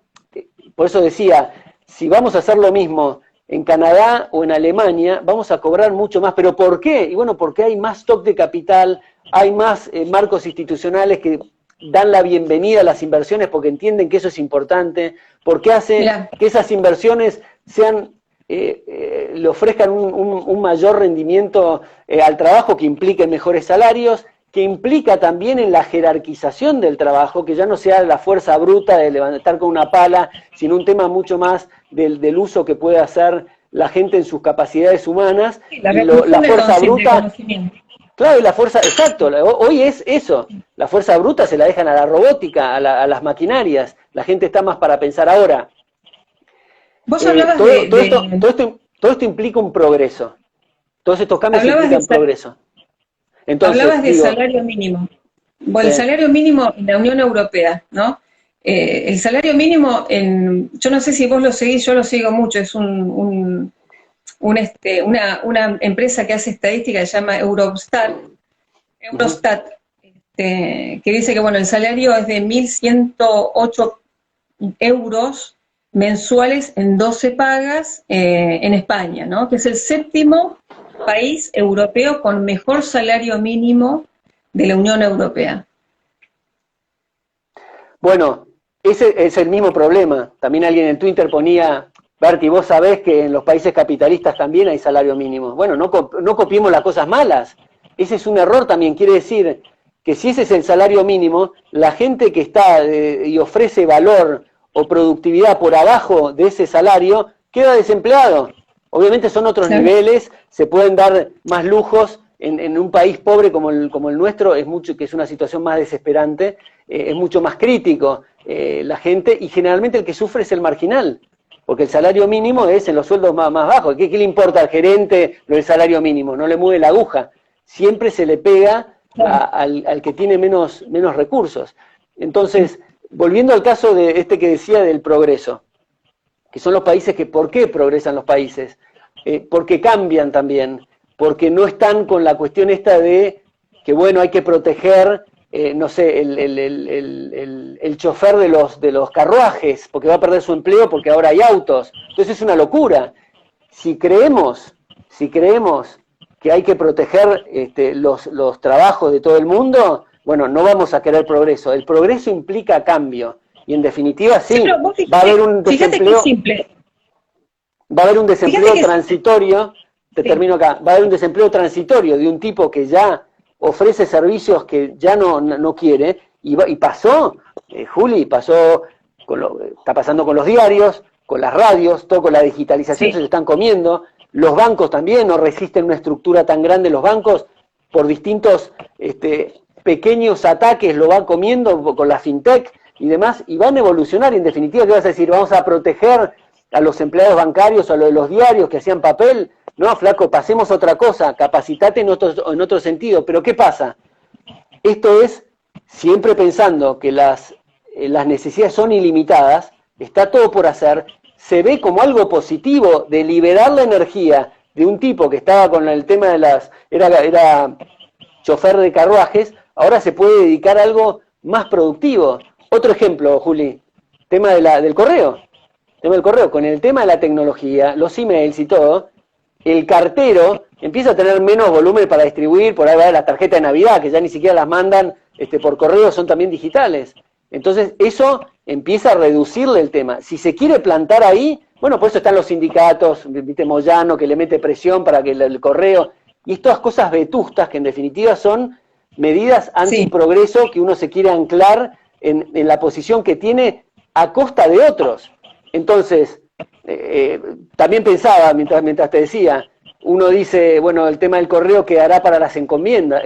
por eso decía, si vamos a hacer lo mismo en Canadá o en Alemania, vamos a cobrar mucho más. ¿Pero por qué? Y bueno, porque hay más stock de capital, hay más marcos institucionales que dan la bienvenida a las inversiones porque entienden que eso es importante, porque hace que esas inversiones le ofrezcan un mayor rendimiento al trabajo, que implique mejores salarios, que implica también en la jerarquización del trabajo, que ya no sea la fuerza bruta de levantar con una pala, sino un tema mucho más del uso que puede hacer la gente en sus capacidades humanas, Sí, la y revolución la del fuerza bruta. conocimiento. Claro, y la fuerza, exacto, hoy es eso, la fuerza bruta se la dejan a la robótica, a las maquinarias, la gente está más para pensar ahora. Vos hablabas Todo esto implica un progreso, todos estos cambios hablabas de, implican progreso. Entonces, hablabas de digo, salario mínimo. Bueno, el sí, salario mínimo en la Unión Europea, ¿no? El salario mínimo, yo no sé si vos lo seguís, yo lo sigo mucho, es una empresa que hace estadística que se llama ujú. Eurostat, que dice que bueno, el salario es de 1.108 euros mensuales en 12 pagas en España, ¿no? Que es el séptimo país europeo con mejor salario mínimo de la Unión Europea. Bueno, ese es el mismo problema. También alguien en Twitter ponía, Berti, vos sabés que en los países capitalistas también hay salario mínimo. Bueno, no copiemos las cosas malas. Ese es un error también. Quiere decir que si ese es el salario mínimo, la gente que está y ofrece valor o productividad por abajo de ese salario queda desempleado. Obviamente son otros Claro. niveles, se pueden dar más lujos. En un país pobre como el nuestro, que es una situación más desesperante, es mucho más crítico la gente, y generalmente el que sufre es el marginal, porque el salario mínimo es en los sueldos más bajos. ¿Qué le importa al gerente lo del salario mínimo? No le mueve la aguja. Siempre se le pega al que tiene menos recursos. Entonces, volviendo al caso de que decía del progreso, que son los países que, ¿por qué progresan los países? Porque cambian también, porque no están con la cuestión esta de que, bueno, hay que proteger, no sé, el chofer de los carruajes, porque va a perder su empleo porque ahora hay autos. Entonces es una locura. Si creemos que hay que proteger los trabajos de todo el mundo, bueno, no vamos a querer progreso. El progreso implica cambio. Y en definitiva, sí, Pero vos va a haber un fíjate que desempleo. es simple. Va a haber un desempleo transitorio, Sí. termino acá, va a haber un desempleo transitorio de un tipo que ya ofrece servicios que ya no quiere, y pasó, Juli, está pasando con los diarios, con las radios, todo con la digitalización Sí. se lo están comiendo, los bancos también no resisten una estructura tan grande, los bancos por distintos pequeños ataques lo van comiendo con la fintech y demás, y van a evolucionar, y en definitiva, ¿qué vas a decir? Vamos a proteger a los empleados bancarios, a los diarios que hacían papel. No, flaco, pasemos a otra cosa, capacitate en otro sentido. Pero ¿qué pasa? Esto es siempre pensando que las necesidades son ilimitadas, está todo por hacer, se ve como algo positivo de liberar la energía de un tipo que estaba con el tema de era chofer de carruajes, ahora se puede dedicar a algo más productivo. Otro ejemplo, Juli, tema del correo. Con el tema de la tecnología, los emails y todo, el cartero empieza a tener menos volumen para distribuir, por ahí va las tarjetas de Navidad, que ya ni siquiera las mandan por correo, son también digitales. Entonces eso empieza a reducirle el tema. Si se quiere plantar ahí, bueno, por eso están los sindicatos, viste, Moyano, que le mete presión para que el correo, y todas cosas vetustas que en definitiva son medidas antiprogreso, que uno se quiere anclar en la posición que tiene a costa de otros. Entonces, también pensaba, mientras te decía, uno dice, bueno, el tema del correo quedará para las encomiendas,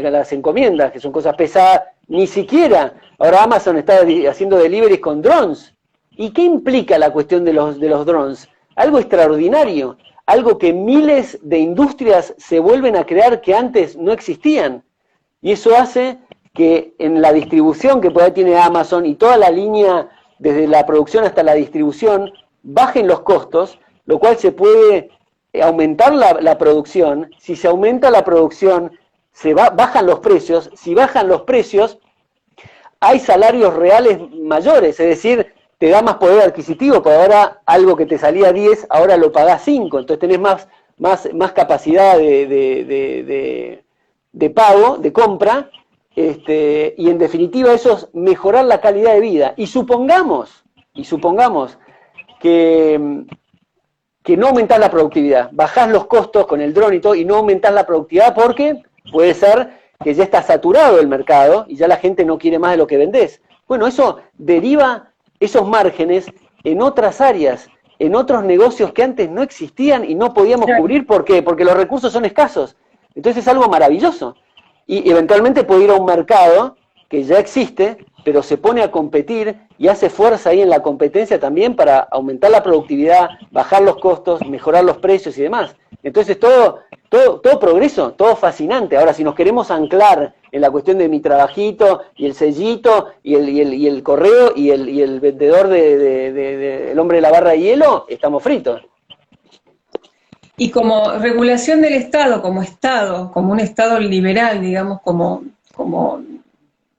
que son cosas pesadas, ni siquiera. Ahora Amazon está haciendo deliveries con drones. ¿Y qué implica la cuestión de los drones? Algo extraordinario, algo que miles de industrias se vuelven a crear que antes no existían. Y eso hace que en la distribución que por ahí tiene Amazon y toda la línea desde la producción hasta la distribución, bajen los costos, lo cual se puede aumentar la producción. Si se aumenta la producción, bajan los precios. Si bajan los precios, hay salarios reales mayores, es decir, te da más poder adquisitivo, porque ahora algo que te salía 10, ahora lo pagás 5, entonces tenés más capacidad de pago, de compra, y en definitiva eso es mejorar la calidad de vida. Y supongamos que no aumentás la productividad, bajás los costos con el dron y todo, y no aumentás la productividad porque puede ser que ya está saturado el mercado y ya la gente no quiere más de lo que vendés. Bueno, eso deriva esos márgenes en otras áreas, en otros negocios que antes no existían y no podíamos cubrir. ¿Por qué? Porque los recursos son escasos. Entonces es algo maravilloso. Y eventualmente puede ir a un mercado que ya existe, pero se pone a competir y hace fuerza ahí en la competencia también para aumentar la productividad, bajar los costos, mejorar los precios y demás. Entonces todo progreso, todo fascinante. Ahora, si nos queremos anclar en la cuestión de mi trabajito y el sellito y el correo y el vendedor el hombre de la barra de hielo, estamos fritos. Y como regulación del Estado, como un Estado liberal, digamos, como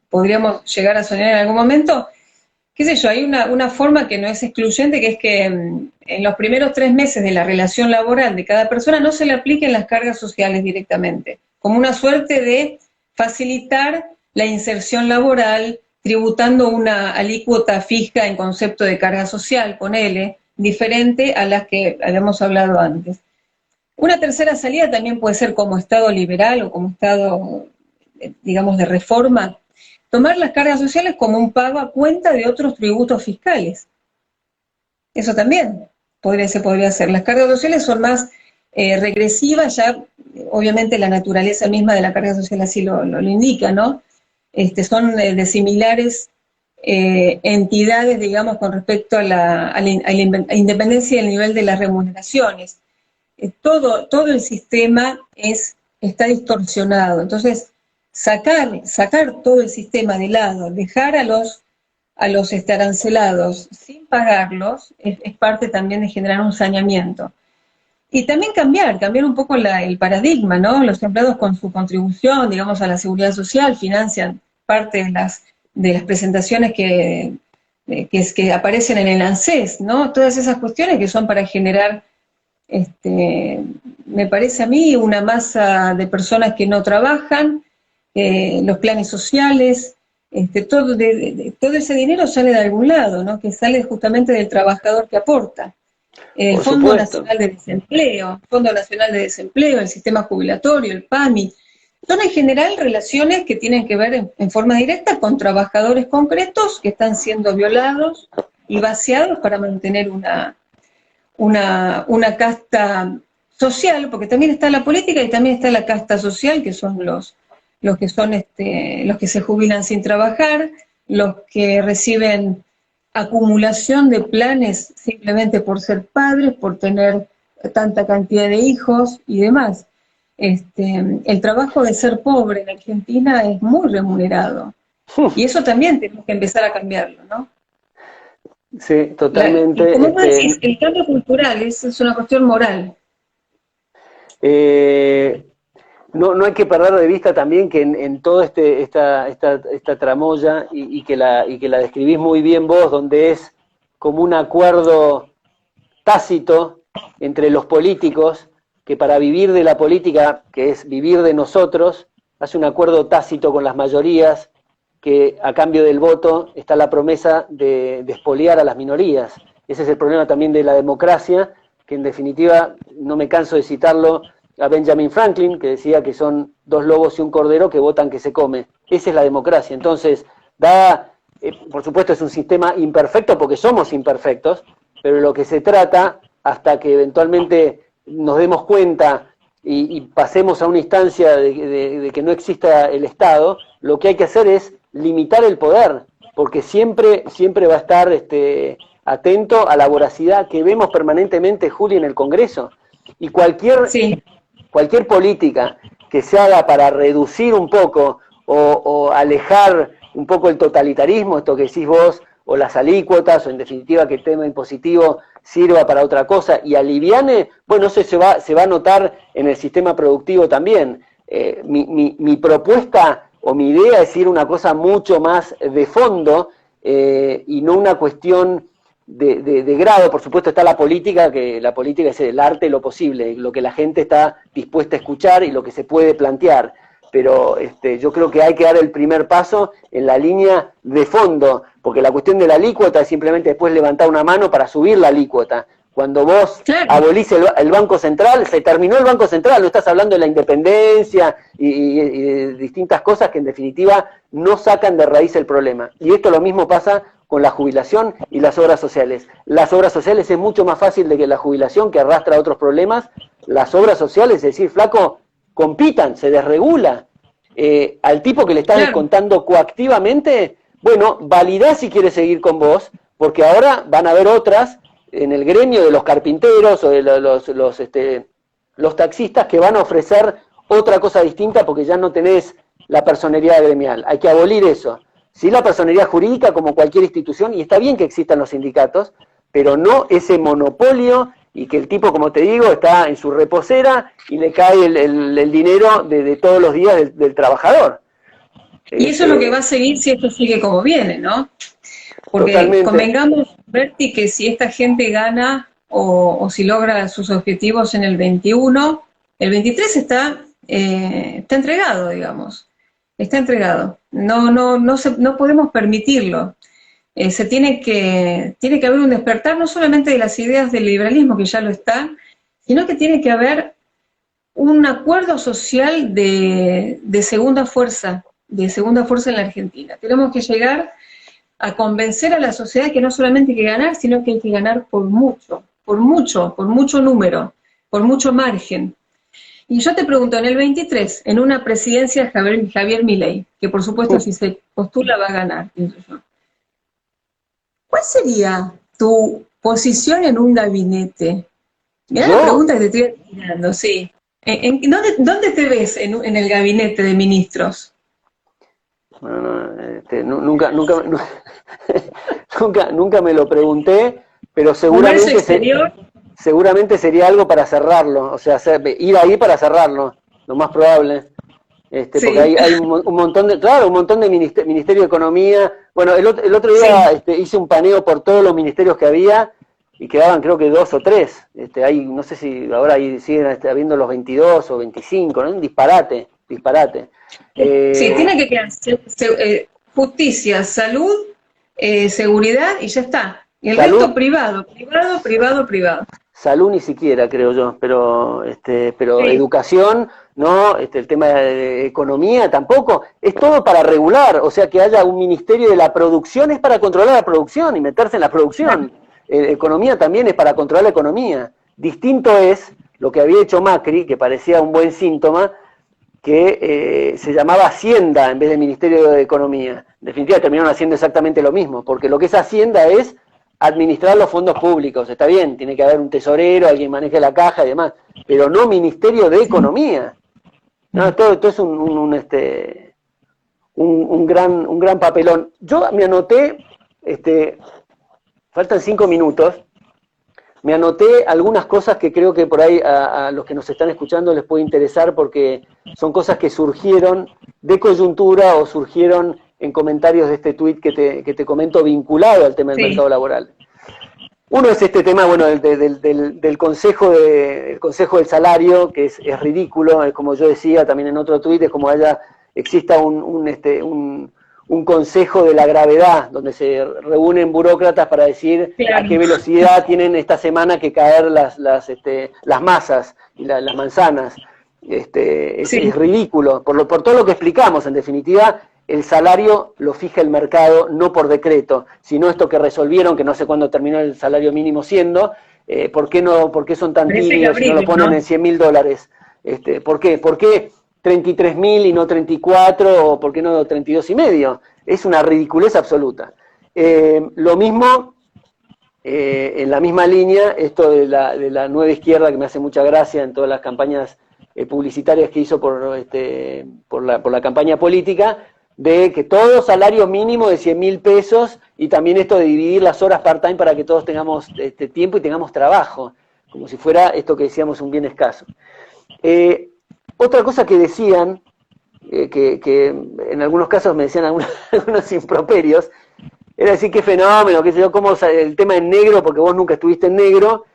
podríamos llegar a soñar en algún momento, qué sé yo, hay una forma que no es excluyente, que es que en los primeros 3 meses de la relación laboral de cada persona no se le apliquen las cargas sociales directamente, como una suerte de facilitar la inserción laboral, tributando una alícuota fija en concepto de carga social, ponele, diferente a las que habíamos hablado antes. Una tercera salida también puede ser como Estado liberal o como Estado, digamos, de reforma, tomar las cargas sociales como un pago a cuenta de otros tributos fiscales. Eso también se podría hacer. Las cargas sociales son más regresivas, ya obviamente la naturaleza misma de la carga social así lo indica, ¿no? Son de similares entidades, digamos, con respecto a la independencia del nivel de las remuneraciones. Todo el sistema está distorsionado. Entonces, sacar todo el sistema de lado, dejar a los arancelados sin pagarlos, es parte también de generar un saneamiento. Y también cambiar un poco el paradigma, ¿no? Los empleados con su contribución, digamos, a la seguridad social, financian parte de las presentaciones que aparecen en el ANSES, ¿no? Todas esas cuestiones que son para generar, me parece a mí, una masa de personas que no trabajan, los planes sociales, todo ese dinero sale de algún lado, ¿no? Que sale justamente del trabajador que aporta. El Fondo Nacional de Desempleo, el sistema jubilatorio, el PAMI, son en general relaciones que tienen que ver en forma directa con trabajadores concretos que están siendo violados y vaciados para mantener una casta social, porque también está la política y también está la casta social, que son los que se jubilan sin trabajar, los que reciben acumulación de planes simplemente por ser padres, por tener tanta cantidad de hijos y demás. El trabajo de ser pobre en Argentina es muy remunerado. Y eso también tenemos que empezar a cambiarlo, ¿no? Sí, totalmente. Como vos decís, el cambio cultural es una cuestión moral. No hay que perder de vista también que en toda esta tramoya y que la describís muy bien vos, donde es como un acuerdo tácito entre los políticos, que para vivir de la política, que es vivir de nosotros, hace un acuerdo tácito con las mayorías, que a cambio del voto está la promesa de expoliar a las minorías. Ese es el problema también de la democracia, que en definitiva, no me canso de citarlo, a Benjamin Franklin, que decía que son 2 lobos y un cordero que votan que se come. Esa es la democracia. Entonces, por supuesto es un sistema imperfecto porque somos imperfectos, pero lo que se trata, hasta que eventualmente nos demos cuenta y pasemos a una instancia de que no exista el Estado, lo que hay que hacer es limitar el poder, porque siempre va a estar atento a la voracidad que vemos permanentemente, Juli, en el Congreso. Y cualquier política que se haga para reducir un poco o alejar un poco el totalitarismo, esto que decís vos, o las alícuotas, o en definitiva que el tema impositivo sirva para otra cosa y aliviane, bueno, eso se va a notar en el sistema productivo también. Mi propuesta o mi idea es ir una cosa mucho más de fondo y no una cuestión de grado. Por supuesto está la política, que la política es el arte de lo posible, lo que la gente está dispuesta a escuchar y lo que se puede plantear, pero yo creo que hay que dar el primer paso en la línea de fondo, porque la cuestión de la alícuota es simplemente después levantar una mano para subir la alícuota. Cuando vos Claro. abolís el Banco Central, se terminó el Banco Central, no estás hablando de la independencia y de distintas cosas que en definitiva no sacan de raíz el problema. Y esto lo mismo pasa con la jubilación y las obras sociales. Las obras sociales es mucho más fácil de que la jubilación, que arrastra otros problemas. Las obras sociales, es decir, flaco, compitan, se desregula. Al tipo que le estás descontando coactivamente, bueno, validá si quiere seguir con vos, porque ahora van a haber otras en el gremio de los carpinteros o de los taxistas que van a ofrecer otra cosa distinta porque ya no tenés la personería gremial. Hay que abolir eso. Sí, la personería jurídica como cualquier institución, y está bien que existan los sindicatos, pero no ese monopolio y que el tipo, como te digo, está en su reposera y le cae el dinero de todos los días del trabajador. Y eso es lo que va a seguir si esto sigue como viene, ¿no? Porque Totalmente. convengamos, Berti, que si esta gente gana o si logra sus objetivos en el 21, el 23 está entregado, digamos. Está entregado. No podemos permitirlo. Tiene que haber un despertar no solamente de las ideas del liberalismo, que ya lo está, sino que tiene que haber un acuerdo social de segunda fuerza en la Argentina. Tenemos que llegar a convencer a la sociedad que no solamente hay que ganar, sino que hay que ganar por mucho número, por mucho margen. Y yo te pregunto, en el 23, en una presidencia Javier Milei, que por supuesto si se postula va a ganar, pienso yo, ¿cuál sería tu posición en un gabinete? Mirá la pregunta que te estoy tirando, sí. ¿Dónde te ves en el gabinete de ministros? Nunca me lo pregunté, pero seguramente sería algo para cerrarlo, o sea, ir ahí para cerrarlo, lo más probable. Sí. Porque hay un montón de Ministerio de Economía. Bueno, el otro día hice un paneo por todos los ministerios que había y quedaban creo que 2 o 3. No sé si ahora siguen habiendo los 22 o 25, ¿no? Un disparate. Sí, tiene que quedar justicia, salud, seguridad y ya está. Y el resto privado. Salud ni siquiera, creo yo, pero educación, no, el tema de economía tampoco, es todo para regular, o sea que haya un ministerio de la producción es para controlar la producción y meterse en la producción. Economía también es para controlar la economía. Distinto es lo que había hecho Macri, que parecía un buen síntoma, que se llamaba Hacienda en vez de Ministerio de Economía. En definitiva terminaron haciendo exactamente lo mismo, porque lo que es Hacienda es administrar los fondos públicos, está bien, tiene que haber un tesorero, alguien maneje la caja y demás, pero no Ministerio de Economía. No, todo es un gran papelón. Yo me anoté, faltan 5 minutos, me anoté algunas cosas que creo que por ahí a los que nos están escuchando les puede interesar porque son cosas que surgieron de coyuntura o surgieron en comentarios de este tuit que te comento vinculado al tema del mercado laboral. Uno es este tema, bueno, del consejo del salario, que es ridículo, como yo decía también en otro tuit, es como exista un consejo de la gravedad, donde se reúnen burócratas para decir a qué velocidad tienen esta semana que caer las masas y las manzanas. Es ridículo, por todo lo que explicamos, en definitiva. El salario lo fija el mercado, no por decreto, sino esto que resolvieron, que no sé cuándo terminó el salario mínimo siendo, ¿por qué son tan tibios y no lo ponen en $100.000? ¿Por qué? ¿Por qué 33.000 y no 34 o por qué no 32.500? Es una ridiculez absoluta. Lo mismo, en la misma línea, esto de la nueva izquierda, que me hace mucha gracia en todas las campañas publicitarias que hizo por la campaña política, de que todo salario mínimo de 100.000 pesos y también esto de dividir las horas part-time para que todos tengamos tiempo y tengamos trabajo, como si fuera esto que decíamos un bien escaso. Otra cosa que decían, que en algunos casos me decían algunos improperios, era decir qué fenómeno, qué sé yo, cómo el tema en negro, porque vos nunca estuviste en negro,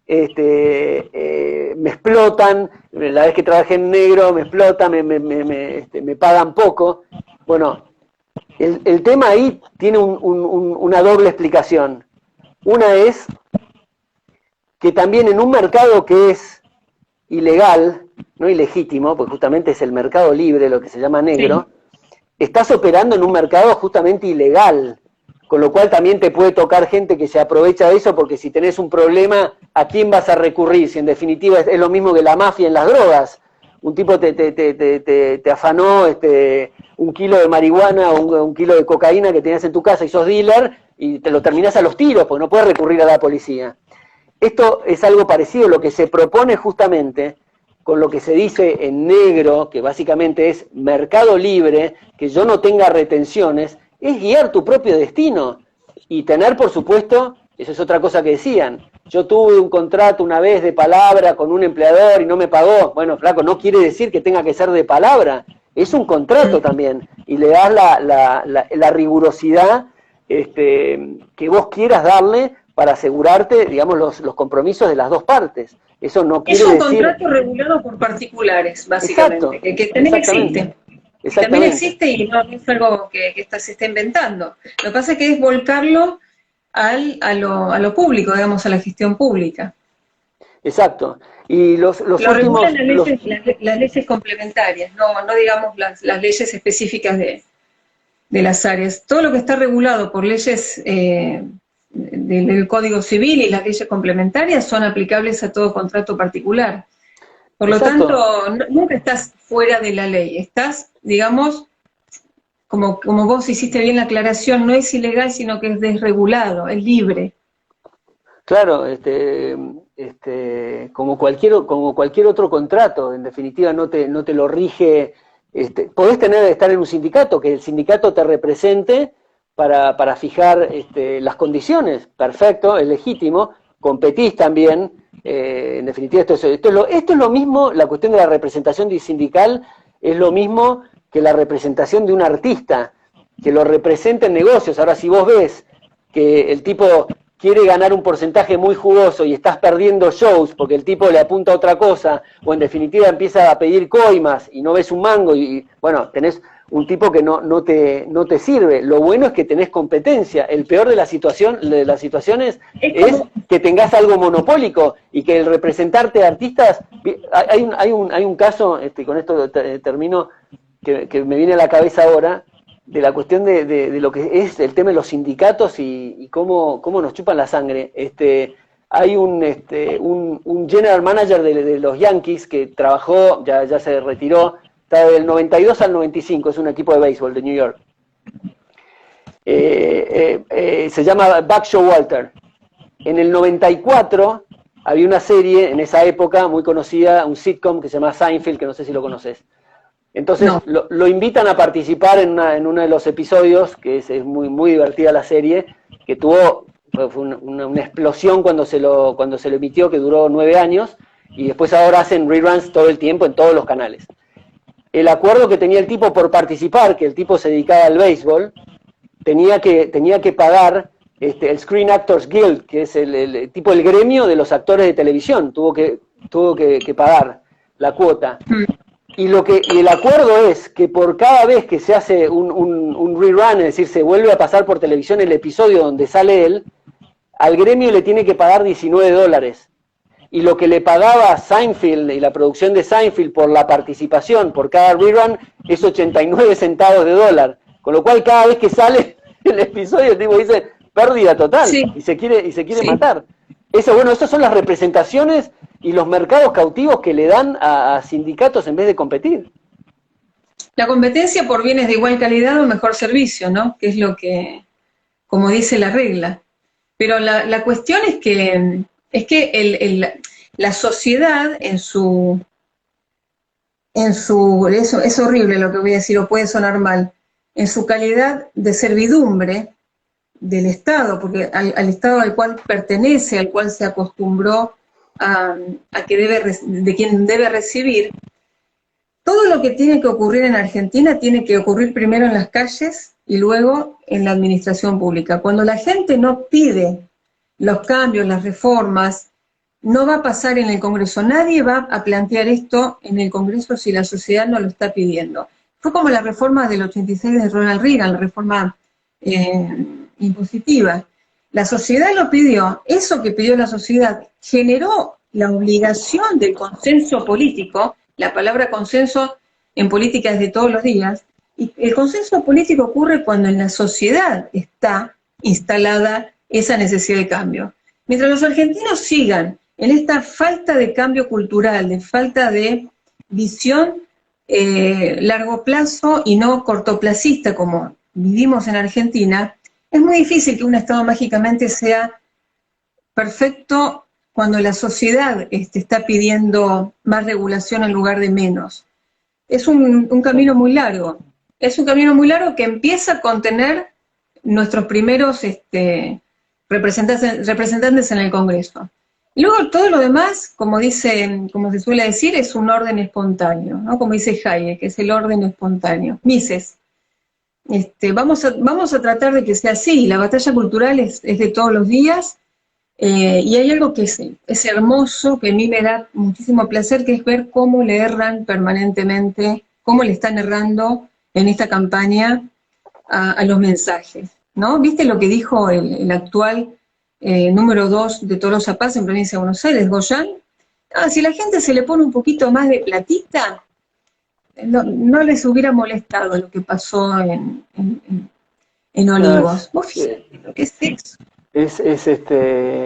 me explotan, la vez que trabajé en negro me explotan, me pagan poco. Bueno, el tema ahí tiene una doble explicación. Una es que también en un mercado que es ilegal, no ilegítimo, porque justamente es el mercado libre, lo que se llama negro, estás operando en un mercado justamente ilegal, con lo cual también te puede tocar gente que se aprovecha de eso, porque si tenés un problema, ¿a quién vas a recurrir? Si en definitiva es lo mismo que la mafia en las drogas. Un tipo te afanó un kilo de marihuana o un kilo de cocaína que tenías en tu casa y sos dealer, y te lo terminás a los tiros, porque no puedes recurrir a la policía. Esto es algo parecido, lo que se propone justamente con lo que se dice en negro, que básicamente es mercado libre, que yo no tenga retenciones, es guiar tu propio destino y tener, por supuesto, eso es otra cosa que decían, yo tuve un contrato una vez de palabra con un empleador y no me pagó. Bueno, flaco, no quiere decir que tenga que ser de palabra, es un contrato también, y le das la rigurosidad que vos quieras darle para asegurarte, digamos, los compromisos de las dos partes. Eso no quiere decir... Es un contrato regulado por particulares, básicamente, Exacto, que también existe. También existe y no es algo que se está inventando. Lo que pasa es que es volcarlo a lo público, digamos, a la gestión pública. Exacto. Y los lo últimos... las leyes complementarias, no digamos las leyes específicas de las áreas. Todo lo que está regulado por leyes del Código Civil y las leyes complementarias son aplicables a todo contrato particular. Por lo tanto, nunca estás fuera de la ley, estás, digamos, como vos hiciste bien la aclaración, no es ilegal, sino que es desregulado, es libre. Claro, como cualquier otro contrato, en definitiva no te lo rige, podés estar en un sindicato, que el sindicato te represente para fijar las condiciones, perfecto, es legítimo, competís también, en definitiva esto es lo mismo, la cuestión de la representación sindical es lo mismo que la representación de un artista, que lo representa en negocios. Ahora, si vos ves que el tipo quiere ganar un porcentaje muy jugoso y estás perdiendo shows porque el tipo le apunta a otra cosa, o en definitiva empieza a pedir coimas y no ves un mango, y bueno, tenés un tipo que no te sirve. Lo bueno es que tenés competencia. El peor de las situaciones es que tengas algo monopólico y que el representarte a artistas... Hay un caso, con esto termino, que me viene a la cabeza ahora, de la cuestión de lo que es el tema de los sindicatos y cómo nos chupan la sangre. Hay un general manager de los Yankees que trabajó, ya se retiró, está del 92 al 95, es un equipo de béisbol de New York. Se llama Buck Showalter. En el 94 había una serie, en esa época, muy conocida, un sitcom que se llama Seinfeld, que no sé si lo conoces. Entonces lo invitan a participar en uno de los episodios, que es muy, muy divertida la serie, que fue una explosión cuando se lo emitió, que duró 9 años, y después ahora hacen reruns todo el tiempo en todos los canales. El acuerdo que tenía el tipo por participar, que el tipo se dedicaba al béisbol, tenía que pagar el Screen Actors Guild, que es el gremio de los actores de televisión, tuvo que pagar la cuota. Y el acuerdo es que por cada vez que se hace un rerun, es decir, se vuelve a pasar por televisión el episodio donde sale él, al gremio le tiene que pagar $19. Y lo que le pagaba Seinfeld y la producción de Seinfeld por la participación, por cada rerun, es 89 centavos de dólar. Con lo cual cada vez que sale el episodio el tipo dice, pérdida total, sí. y se quiere sí. matar. Esas son las representaciones y los mercados cautivos que le dan a sindicatos en vez de competir. La competencia por bienes de igual calidad o mejor servicio, ¿no? Que es lo que, como dice la regla. Pero la cuestión es que la sociedad es horrible lo que voy a decir, o puede sonar mal, en su calidad de servidumbre del Estado, porque al Estado al cual pertenece, al cual se acostumbró de quien debe recibir, todo lo que tiene que ocurrir en Argentina tiene que ocurrir primero en las calles y luego en la administración pública. Cuando la gente no pide los cambios, las reformas, no va a pasar en el Congreso. Nadie va a plantear esto en el Congreso si la sociedad no lo está pidiendo. Fue como la reforma del 86 de Ronald Reagan, la reforma impositiva. La sociedad lo pidió, eso que pidió la sociedad generó la obligación del consenso político, la palabra consenso en política es de todos los días, y el consenso político ocurre cuando en la sociedad está instalada esa necesidad de cambio. Mientras los argentinos sigan en esta falta de cambio cultural, de falta de visión largo plazo y no cortoplacista como vivimos en Argentina, es muy difícil que un Estado mágicamente sea perfecto cuando la sociedad está pidiendo más regulación en lugar de menos. Es un camino muy largo. Es un camino muy largo que empieza con tener nuestros primeros representantes en el Congreso. Y luego todo lo demás, como se suele decir, es un orden espontáneo, ¿no? Como dice Hayek, que es el orden espontáneo. Mises. Vamos a tratar de que sea así. La batalla cultural es de todos los días, y hay algo que es hermoso, que a mí me da muchísimo placer, que es ver cómo le erran permanentemente, cómo le están errando en esta campaña a los mensajes, ¿no? ¿Viste lo que dijo el actual número 2 de Tolosa Paz en Provincia de Buenos Aires, Goyán? Si la gente se le pone un poquito más de platita, no les hubiera molestado lo que pasó en Olivos. ¿Vos fíjate lo que es eso?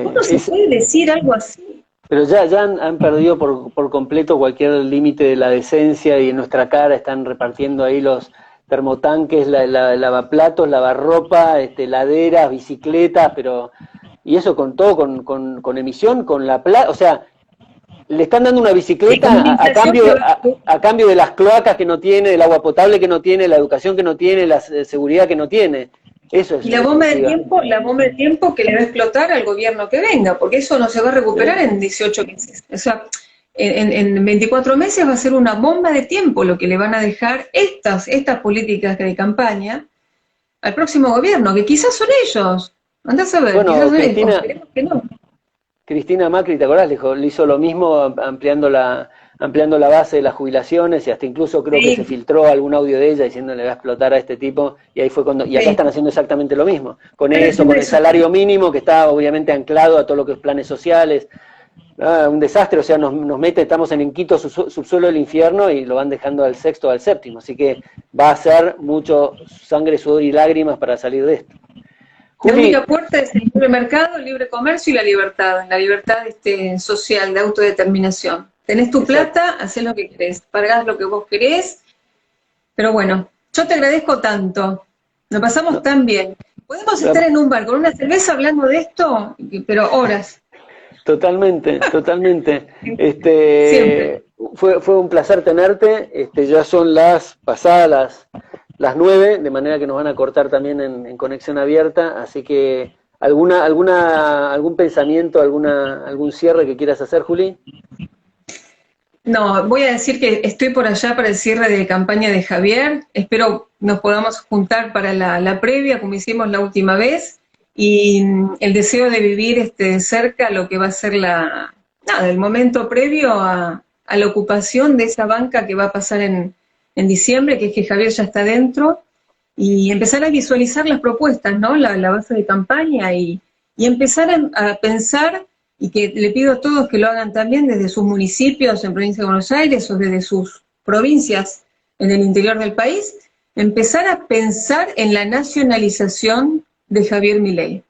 ¿Cómo se puede decir algo así? Pero ya han perdido por completo cualquier límite de la decencia, y en nuestra cara están repartiendo ahí los termotanques, lavaplatos, lavarropa, heladeras, bicicletas, y eso con todo, con emisión, con la plata, o sea, le están dando una bicicleta a cambio de las cloacas que no tiene, del agua potable que no tiene, la educación que no tiene, la seguridad que no tiene. Eso es. Y la bomba de tiempo que le va a explotar al gobierno que venga, porque eso no se va a recuperar en 18 meses. O sea, en 24 meses va a ser una bomba de tiempo lo que le van a dejar estas políticas de campaña al próximo gobierno, que quizás son ellos. Andás a ver, bueno, quizás son ellos, esperemos que no. Cristina Macri, ¿te acordás? Le hizo lo mismo ampliando la base de las jubilaciones, y hasta incluso creo que se filtró algún audio de ella diciéndole va a explotar a este tipo, y ahí fue cuando, y acá están haciendo exactamente lo mismo, con el salario mínimo que está obviamente anclado a todo lo que es planes sociales, un desastre, o sea, estamos en el quinto subsuelo del infierno y lo van dejando al sexto o al séptimo, así que va a ser mucho sangre, sudor y lágrimas para salir de esto. La única puerta es el libre mercado, el libre comercio y la libertad social, de autodeterminación. Tenés tu plata, hacés lo que querés, pagás lo que vos querés, pero bueno, yo te agradezco tanto, nos pasamos tan bien. Podemos estar en un bar con una cerveza hablando de esto, pero horas. Totalmente. Siempre. Fue un placer tenerte, ya son pasadas las 9, de manera que nos van a cortar también en conexión abierta, así que algún pensamiento, algún cierre que quieras hacer, Juli. No, voy a decir que estoy por allá para el cierre de campaña de Javier, espero nos podamos juntar para la previa, como hicimos la última vez, y el deseo de vivir cerca lo que va a ser el momento previo a la ocupación de esa banca que va a pasar en diciembre, que es que Javier ya está dentro, y empezar a visualizar las propuestas, ¿no? La base de campaña, y empezar a pensar, y que le pido a todos que lo hagan también desde sus municipios en Provincia de Buenos Aires o desde sus provincias en el interior del país, empezar a pensar en la nacionalización de Javier Milei.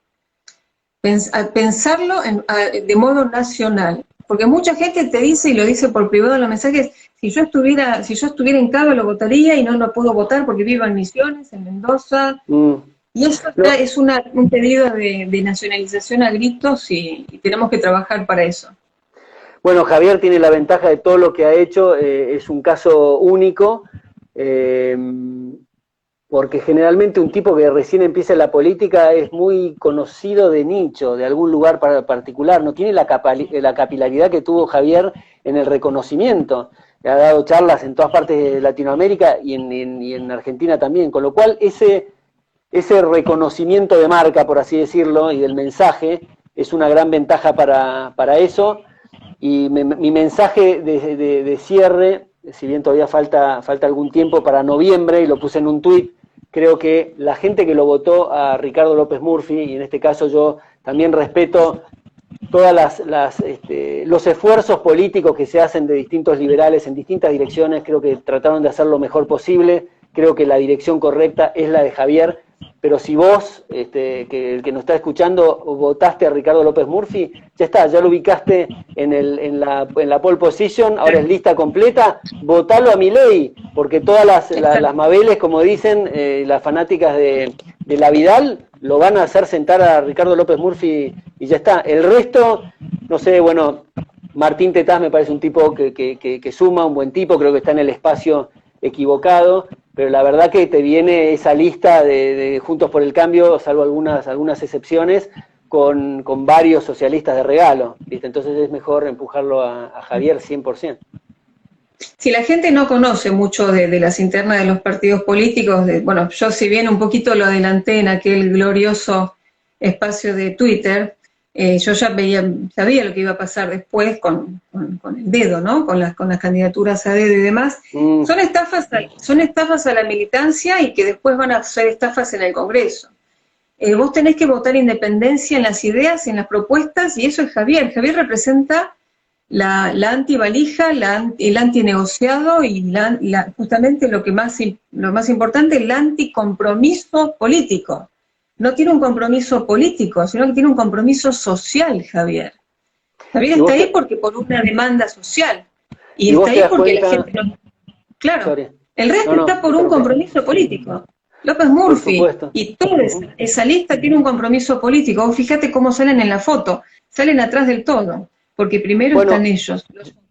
Pensarlo de modo nacional. Porque mucha gente te dice, y lo dice por privado en los mensajes, si yo estuviera en Cava lo votaría y no lo puedo votar porque vivo en Misiones, en Mendoza. Y eso es un pedido de nacionalización a gritos, y tenemos que trabajar para eso. Bueno, Javier tiene la ventaja de todo lo que ha hecho, es un caso único, porque generalmente un tipo que recién empieza en la política es muy conocido de nicho, de algún lugar particular, no tiene la capilaridad que tuvo Javier en el reconocimiento. Ha dado charlas en todas partes de Latinoamérica y en Argentina también, con lo cual ese reconocimiento de marca, por así decirlo, y del mensaje, es una gran ventaja para eso. Y mi mensaje de cierre, si bien todavía falta algún tiempo para noviembre, y lo puse en un tuit, creo que la gente que lo votó a Ricardo López Murphy, y en este caso yo también respeto todas los esfuerzos políticos que se hacen de distintos liberales en distintas direcciones, creo que trataron de hacer lo mejor posible, creo que la dirección correcta es la de Javier, pero si vos, que el que nos está escuchando, votaste a Ricardo López Murphy, ya está, ya lo ubicaste en la pole position, ahora es lista completa, votalo a Milei, porque todas las Mabeles, como dicen, las fanáticas de la Vidal, lo van a hacer sentar a Ricardo López Murphy y ya está. El resto, no sé, bueno, Martín Tetaz me parece un tipo que suma, un buen tipo, creo que está en el espacio equivocado, pero la verdad que te viene esa lista de Juntos por el Cambio, salvo algunas excepciones, con varios socialistas de regalo, ¿viste? Entonces es mejor empujarlo a Javier 100%. Si la gente no conoce mucho de las internas de los partidos políticos, bueno, yo si bien un poquito lo adelanté en aquel glorioso espacio de Twitter, yo ya sabía lo que iba a pasar después con el dedo, ¿no? Con las candidaturas a dedo y demás. Son estafas a la militancia y que después van a ser estafas en el Congreso. Vos tenés que votar independencia en las ideas, en las propuestas, y eso es Javier. Javier representa la antivalija, el antinegociado y justamente lo más importante, el anticompromiso político. No tiene un compromiso político, sino que tiene un compromiso social, Javier. Javier está ahí porque por una demanda social. Y está ahí porque la gente no... Claro, el resto está por un compromiso político. López Murphy y toda esa lista tiene un compromiso político. Vos fíjate cómo salen en la foto, salen atrás del todo. Porque primero están ellos.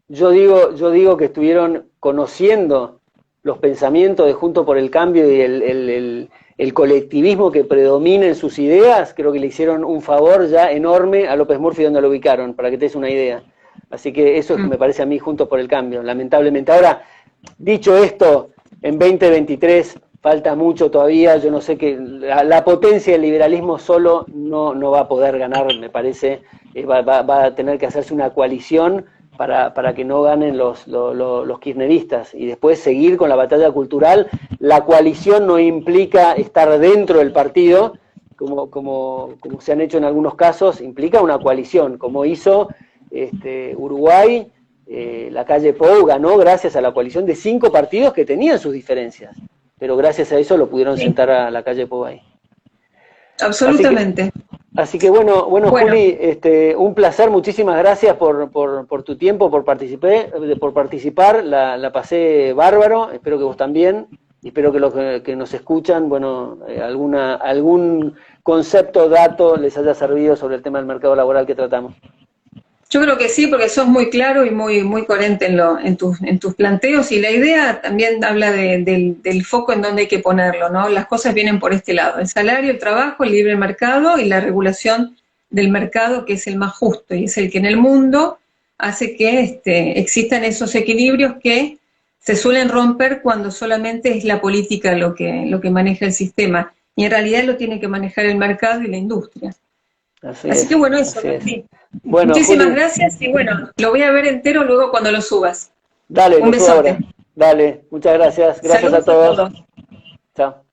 Yo digo que estuvieron conociendo los pensamientos de Juntos por el Cambio y el colectivismo que predomina en sus ideas, creo que le hicieron un favor ya enorme a López Murphy donde lo ubicaron, para que te des una idea. Así que eso me parece a mí Juntos por el Cambio, lamentablemente. Ahora, dicho esto, en 2023 falta mucho todavía, yo no sé que la potencia del liberalismo solo no va a poder ganar, me parece. Va a tener que hacerse una coalición para que no ganen los kirchneristas y después seguir con la batalla cultural. La coalición no implica estar dentro del partido, como se han hecho en algunos casos, implica una coalición, como hizo Uruguay, la calle Pou ganó gracias a la coalición de 5 partidos que tenían sus diferencias, pero gracias a eso lo pudieron sentar a la calle Pou ahí. Absolutamente. Así que bueno, Juli, un placer, muchísimas gracias por tu tiempo, por participar, la pasé bárbaro, espero que vos también, y espero que los que nos escuchan, bueno, algún concepto, dato les haya servido sobre el tema del mercado laboral que tratamos. Yo creo que sí, porque sos muy claro y muy coherente en tus planteos, y la idea también habla del foco en donde hay que ponerlo, ¿no? Las cosas vienen por este lado: el salario, el trabajo, el libre mercado y la regulación del mercado, que es el más justo y es el que en el mundo hace que existan esos equilibrios que se suelen romper cuando solamente es la política lo que maneja el sistema, y en realidad lo tiene que manejar el mercado y la industria. Así que bueno, eso. Sí. Bueno, muchísimas gracias, y bueno, lo voy a ver entero luego cuando lo subas. Dale, un besote. Dale, muchas gracias. Gracias. Saludos a todos. Chao.